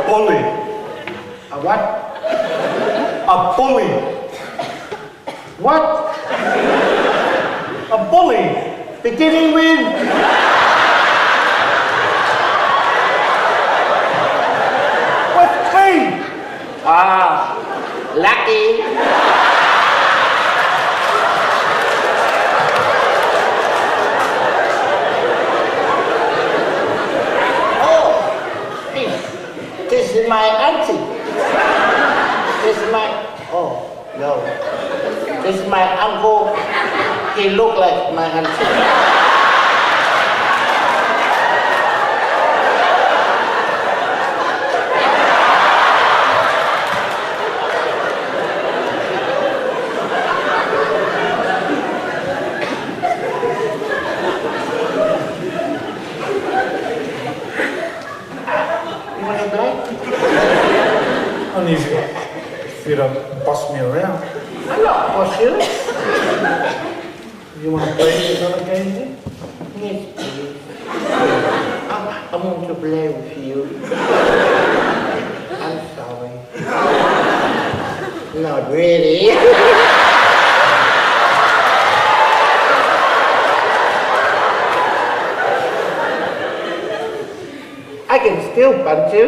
Bully. A what? A bully. What? A bully. Beginning with? With P. Lucky. This is my auntie. This is my, oh, no. This is my uncle. He look like my auntie. Only if you don't boss me around. I'm not boss you. You want to play another game then? Yes, please. I want to play with you. I'm sorry. Not really. I can still punch you.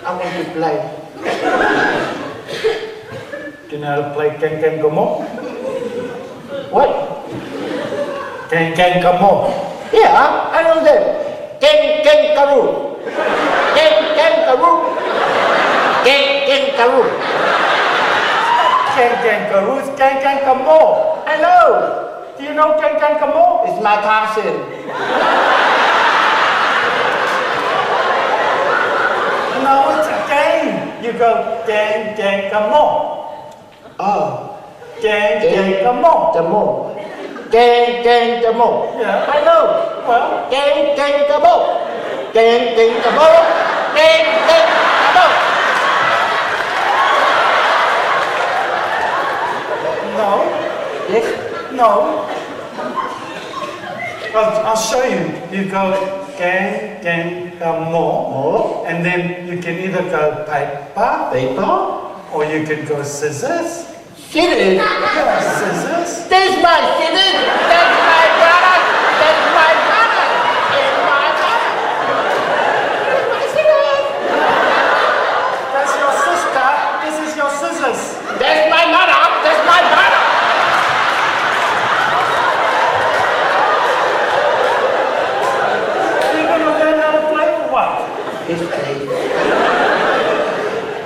I want to play. Do you know how to play Ken Gomo? What? Ken Gomo. Yeah, I know that. Ken Karu. Ken Karu. Gang Karu. Gang Karu is Gang Kamo. Hello. Do you know Gang Kamo? It's my cousin. No, it's a gang. You go Gang Kamo. Oh. Gang Kamo. Kamo. Gang Kamo. Yeah. I know. Well, Gang Kamo. Gang Kamo. Gang Kamo. no. Yes. No. I'll show you. You go gang, Kamo. And then you can either go paper. Or you can go scissors. Scissors? Yeah, scissors. That's my scissors. That's my brother. That's my brother. That's my brother. That's my scissors. That's your sister. This is your scissors. That's my mother. That's my brother. You're going to learn how to play or what? It's okay.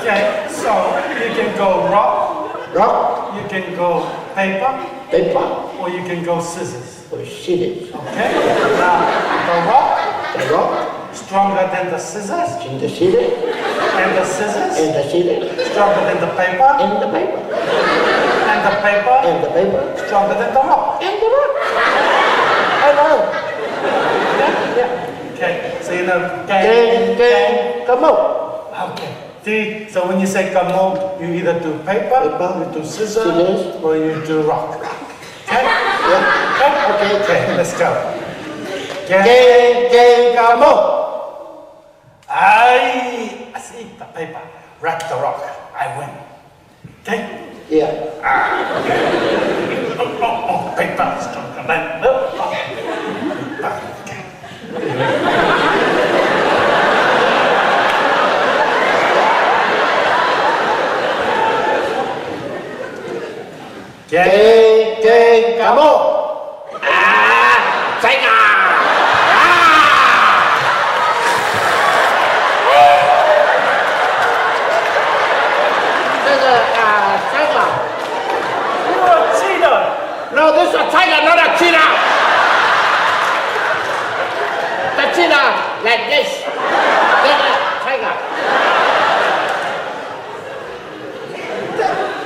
Okay, so you can go rock. Rock. You can go paper. Paper. Or you can go scissors. Or scissors. Okay? Now, the rock. The rock. Stronger than the scissors. In the scissors. And the scissors. And the scissors. Stronger than the paper. And the paper. And the paper. And the paper. Stronger than the rock. And the rock. I know. Yeah. Okay, so you know Gang, come on. Okay. See, so when you say kamo, you either do paper, you do scissors, or you do rock. Okay? Yeah. Okay, let's go. Gang, come on. I see the paper, wrap the rock, I win. Okay? Yeah. Oh, paper, stronger than the rock. Gang, come on. Tiger. There's a tiger. You're a cheater. No, this is a tiger, not a cheetah. The cheetah, like this. There's a tiger.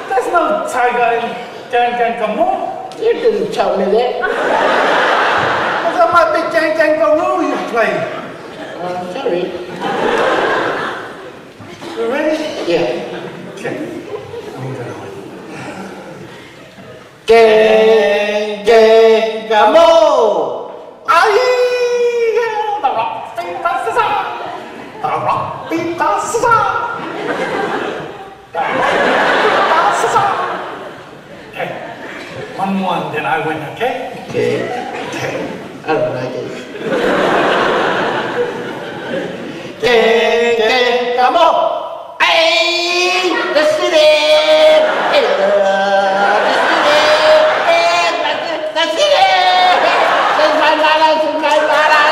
There's no tiger in Gang, come on. You didn't tell me that. Well, that might be Gang, Garoo you play. Sorry. You ready? Yeah. Okay. I'm gonna win. Gang, come on. Aye, the rock beat the scissor. The rock beat the scissor. The rock beat the scissor. Okay. 1-1, then I win, okay? Okay. I don't like it. Gang, come on. Hey, the city. The city. That's my mother. That's my mother.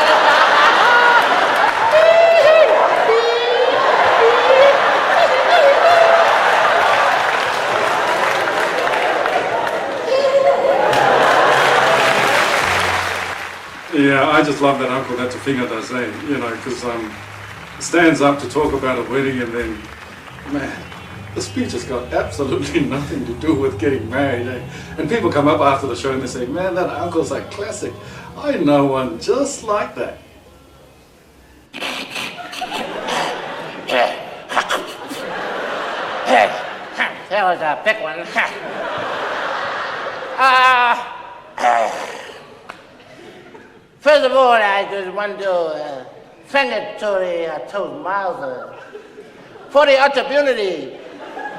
Yeah, I just love that uncle that Tofiga does, you know, because stands up to talk about a wedding and then, man, the speech has got absolutely nothing to do with getting married, And people come up after the show and they say, man, that uncle's like classic. I know one just like that. That was a big one. First of all, I just want to thank it to the Toastmasters for the opportunity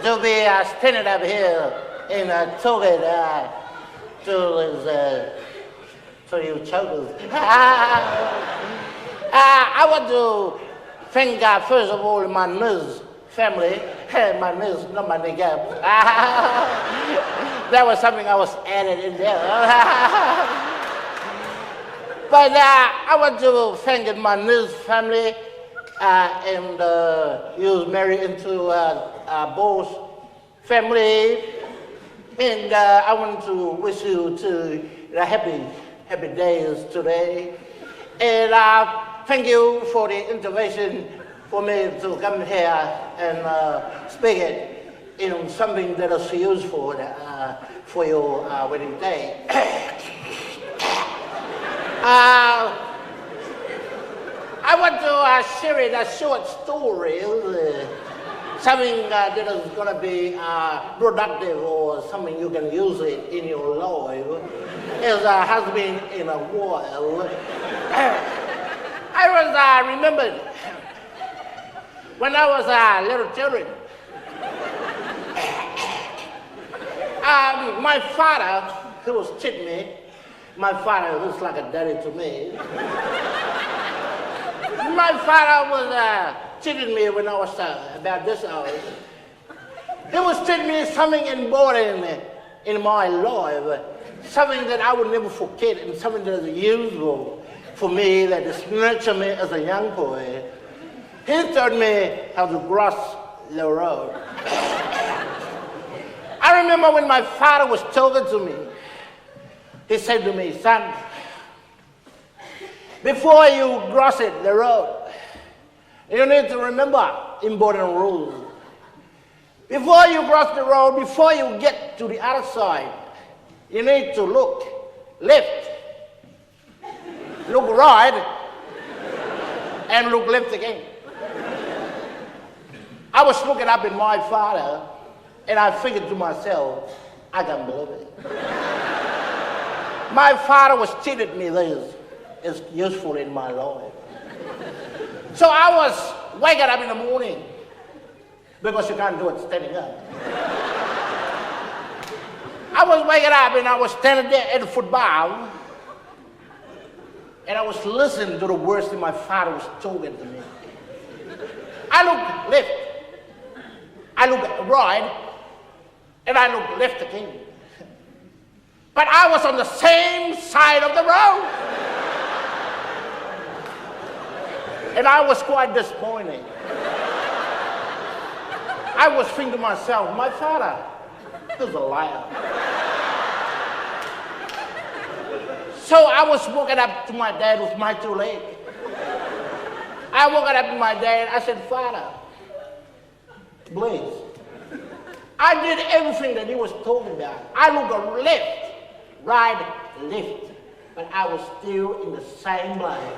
to be standing up here in talking to you chokers. I want to thank first of all my nurse family. My nurse, not my nigga. That was something I was added in there. But I want to thank my nurse family and he was married into Bo's family. And I want to wish you happy days today. And thank you for the invitation for me to come here and speak it in something that is useful for your wedding day. I want to share a short story, something that is going to be productive or something you can use it in your life. As a husband in a while. I was remembered when I was little children. My father, he was cheating me. My father was like a daddy to me. My father was cheating me when I was about this age. He was teaching me something important in my life, something that I would never forget, and something that is useful for me, that is nurtured me as a young boy. He taught me how to cross the road. I remember when my father was talking to me, he said to me, son, before you cross the road, you need to remember important rules. Before you cross the road, before you get to the other side, you need to look left, look right, and look left again. I was looking up at my father, and I figured to myself, I can't believe it. My father was teaching me this. It's useful in my life. So I was waking up in the morning, because you can't do it standing up. I was waking up and I was standing there at the football, and I was listening to the words that my father was talking to me. I looked left, I looked right, and I looked left again. But I was on the same side of the road. And I was quite disappointed. I was thinking to myself, my father is a liar. So I was walking up to my dad with my two legs. I walked up to my dad, I said, Father, please. I did everything that he was talking about. I looked left, right, left, but I was still in the same line.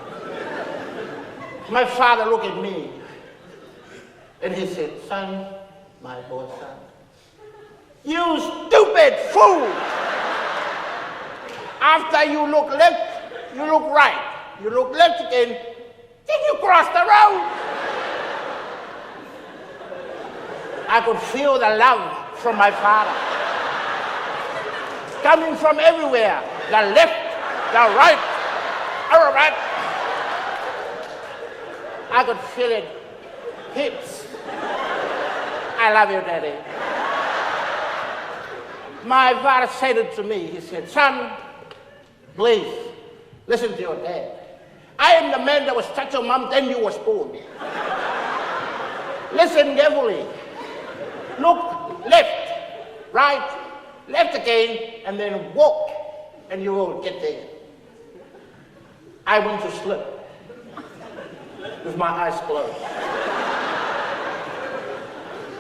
My father looked at me, and he said, son, my boy son, you stupid fool! After you look left, you look right, you look left again, then you cross the road. I could feel the love from my father, coming from everywhere, the left, the right, all right. I could feel it, hips. I love you, Daddy. My father said it to me. He said, son, please, listen to your dad. I am the man that was touched your mom, then you was born. Listen carefully. Look left, right, left again, and then walk, and you will get there. I went to sleep with my eyes closed.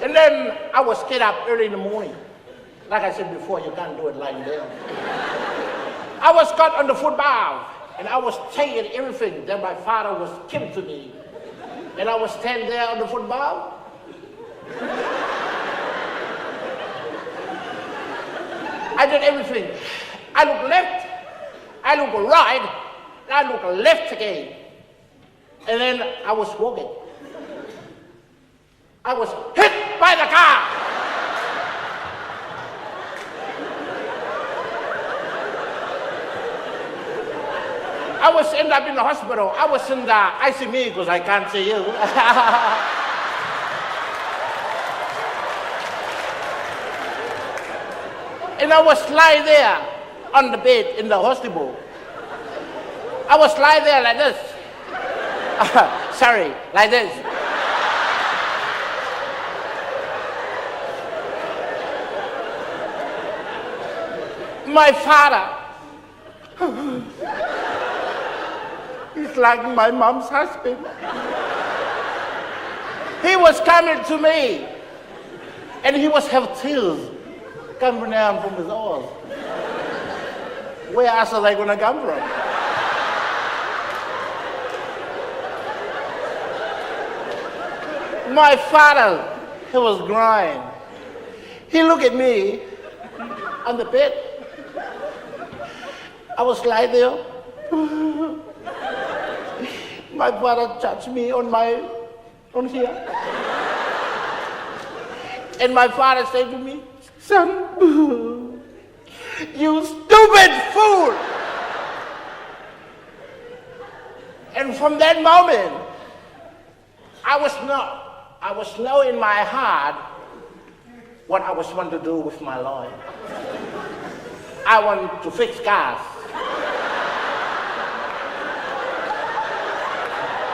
And then I was get up early in the morning. Like I said before, you can't do it lying down. I was got on the football, and I was taking everything that my father was giving to me. And I was standing there on the football. I did everything. I looked left, I looked right, and I looked left again. And then I was walking. I was hit by the car. I was ended up in the hospital. I was in the ICU because I can't see you. And I was lying there on the bed in the hospital. I was lying there like this. Sorry, like this. My father is like my mom's husband. He was coming to me and he was have tears coming down from his eyes. Where else are they gonna come from? My father, he was crying. He looked at me on the bed. I was lying there. My father touched me on here. And my father said to me, son, you stupid fool. And from that moment, I was know in my heart what I was want to do with my life. I want to fix cars.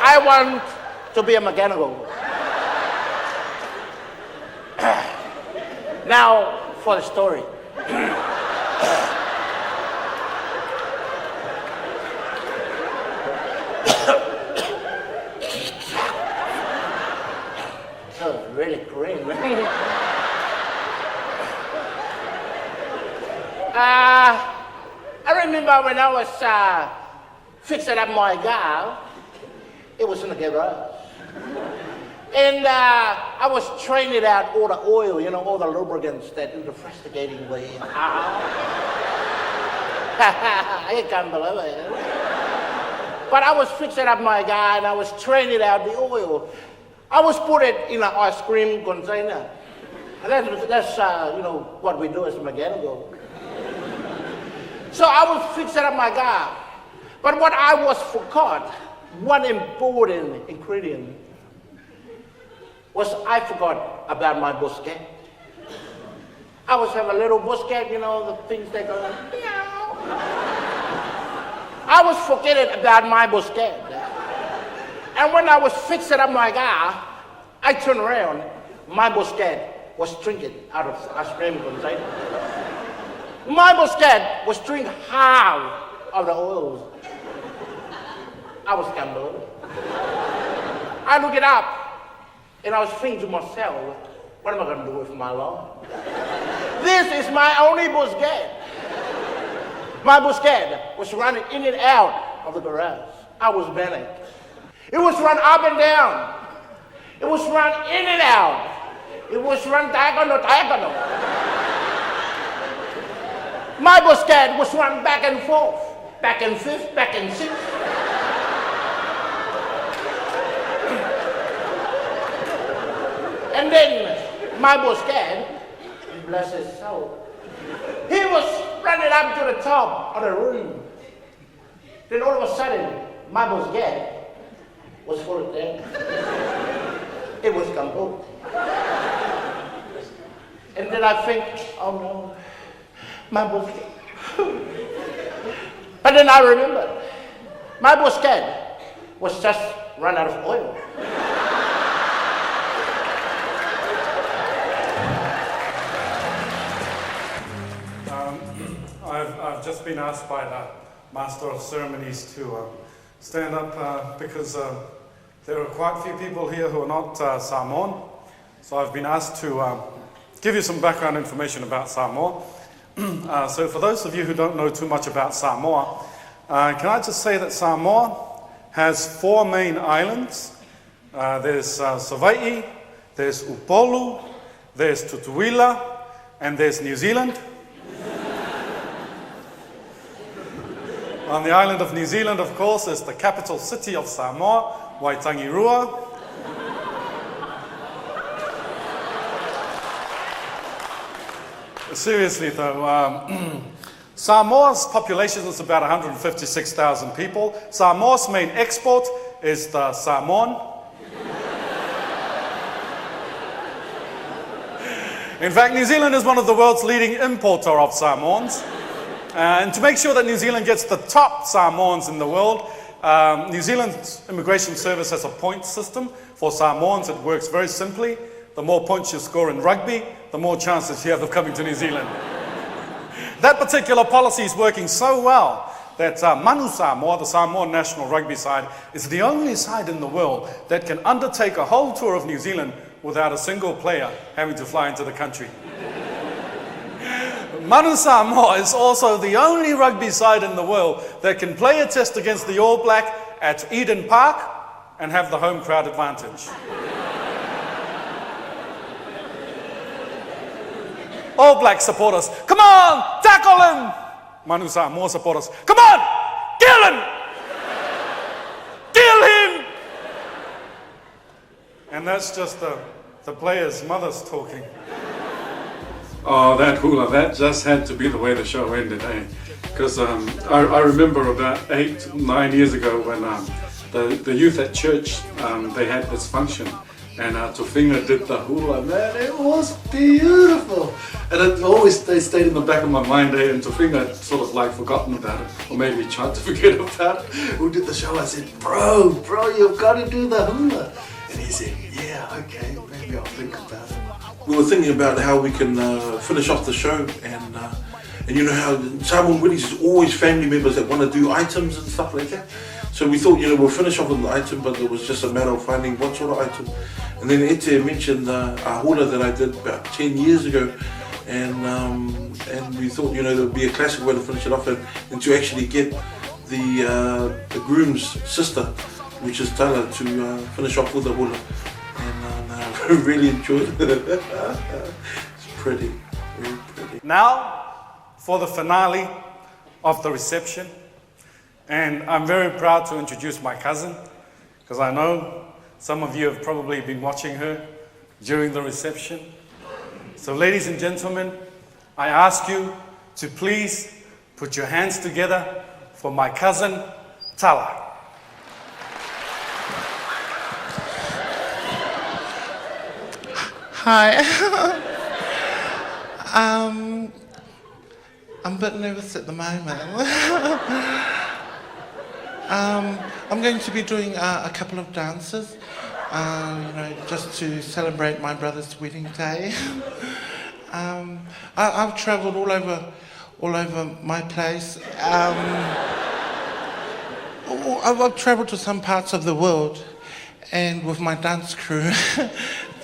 I want to be a mechanical. Now for the story. That was really green. I remember when I was fixing up my car, it was in the garage. And I was training out all the oil, you know, all the lubricants that in the frustrating way. I can't believe it. But I was fixing up my car and I was training out the oil. I was put it in an ice cream container. And that's you know, what we do as a mechanical. So I was fixing up my car. But what I was forgot, one important ingredient, was I forgot about my busket. I was having a little busket, you know, the things that go meow. I was forgetting about my busket. And when I was fixing up my car, I turned around, my busket was drinking out of ice cream container. My busket was drinking half of the oil. I was gambling. I looked it up. And I was thinking to myself, what am I going to do with my life? This is my only busket. My busket was running in and out of the garage. I was manic. It was run up and down. It was run in and out. It was run diagonal. My busket was run back and forth, back and fifth, back and sixth. And then my busket, bless his soul, he was running up to the top of the room. Then all of a sudden, my busket was full of things. It was kaput. And then I think, oh no, my busket. But then I remembered, my busket was just run out of oil. I've just been asked by the Master of Ceremonies to stand up because there are quite a few people here who are not Samoan. So I've been asked to give you some background information about Samoa. So for those of you who don't know too much about Samoa, can I just say that Samoa has 4 main islands. There's Savaii, there's Upolu, there's Tutuila, and there's New Zealand. On the island of New Zealand, of course, is the capital city of Samoa, Waitangirua. Seriously though, Samoa's population is about 156,000 people. Samoa's main export is the Samoan. In fact, New Zealand is one of the world's leading importer of Samoans. And to make sure that New Zealand gets the top Samoans in the world, New Zealand's immigration service has a point system. For Samoans, it works very simply. The more points you score in rugby, the more chances you have of coming to New Zealand. That particular policy is working so well that Manu Samoa, the Samoan national rugby side, is the only side in the world that can undertake a whole tour of New Zealand without a single player having to fly into the country. Manu Samoa is also the only rugby side in the world that can play a test against the All Black at Eden Park and have the home crowd advantage. All Black supporters, come on, tackle him! Manu Samoa supporters, come on, kill him! Kill him! And that's just the players' mothers talking. Oh, that hula, that just had to be the way the show ended, eh? Because I remember about 8-9 years ago when the youth at church, they had this function, and Tofiga did the hula. Man, it was beautiful, and it always stayed in the back of my mind, eh? And Tofiga had sort of like forgotten about it, or maybe tried to forget about it. Who did the show? I said, bro, you've got to do the hula. And he said, yeah, okay, maybe I'll think about it. We were thinking about how we can finish off the show, and you know how Samoan weddings is always family members that want to do items and stuff like that. So we thought, we'll finish off with an item, but it was just a matter of finding what sort of item. And then Ete mentioned a hula that I did about 10 years ago, and we thought, there would be a classic way to finish it off, and to actually get the groom's sister, which is Tala, to finish off with the hula. And I really enjoyed it. It's pretty, very pretty. Now, for the finale of the reception. And I'm very proud to introduce my cousin, because I know some of you have probably been watching her during the reception. So ladies and gentlemen, I ask you to please put your hands together for my cousin, Tala. Hi. I'm a bit nervous at the moment. I'm going to be doing a couple of dances, just to celebrate my brother's wedding day. I've travelled all over my place. I've travelled to some parts of the world, and with my dance crew,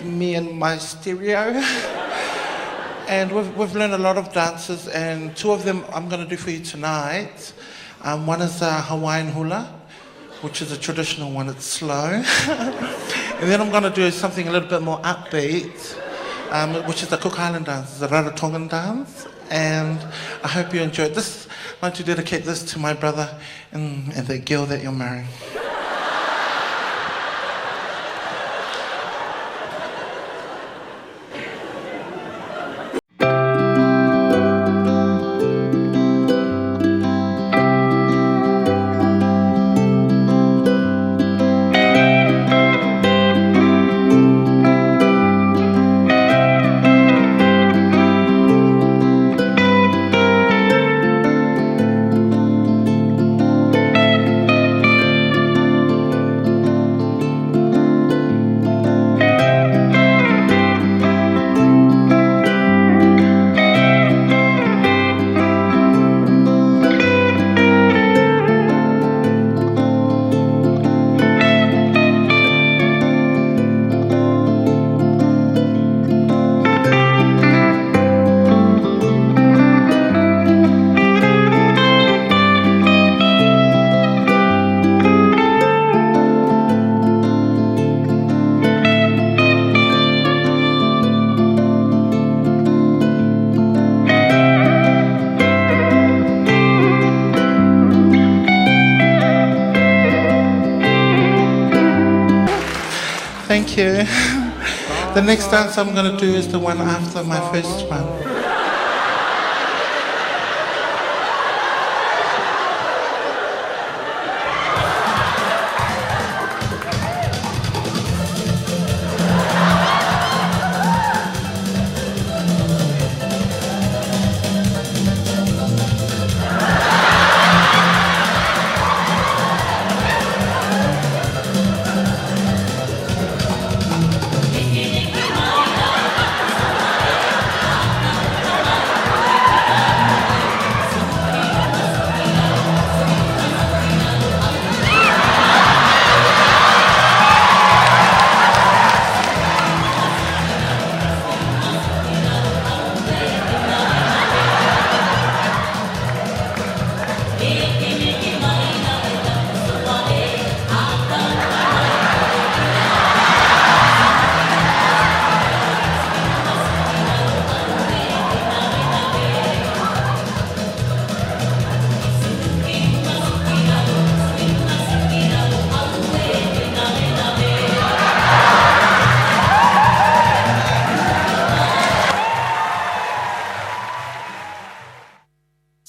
me and my stereo, and we've learned a lot of dances, and two of them I'm going to do for you tonight. One is Hawaiian hula, which is a traditional one, it's slow. And then I'm going to do something a little bit more upbeat, which is the Cook Island dance, it's a Tongan dance. And I hope you enjoy this. I'd like to dedicate this to my brother and the girl that you're marrying. Thank you. The next dance I'm going to do is the one after my first one.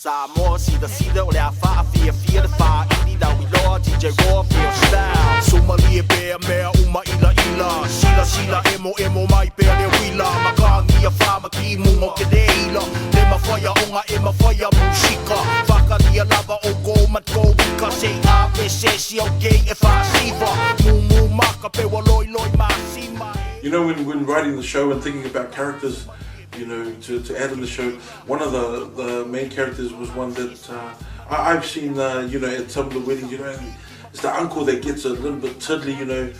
Samoa sida o le a fia le fa iri la we loa DJ Raw feel style. Sumali e bea mea uma ila sila emo mai pe le wila makangi a fa maki mungo ke deila le mafaya onga e mafaya musika whakaria lava o go mat go wika se a pe se si o gay e fa siva mu maka pe wa loi masima. You know, when writing the show and thinking about characters, you know, to add in the show, one of the main characters was one that I've seen, you know, at some of the weddings, you know, and it's the uncle that gets a little bit tiddly, you know,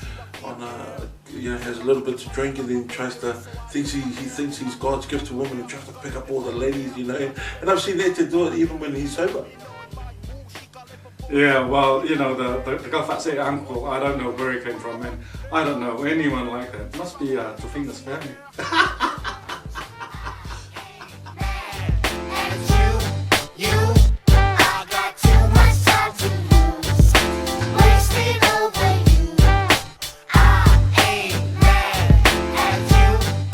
on you know, has a little bit to drink and then thinks he's God's gift to women and tries to pick up all the ladies, you know, and I've seen that to do it even when he's sober. Yeah, well, you know, the guy that say uncle, I don't know where he came from, and I don't know anyone like that. Must be Tofiga's family.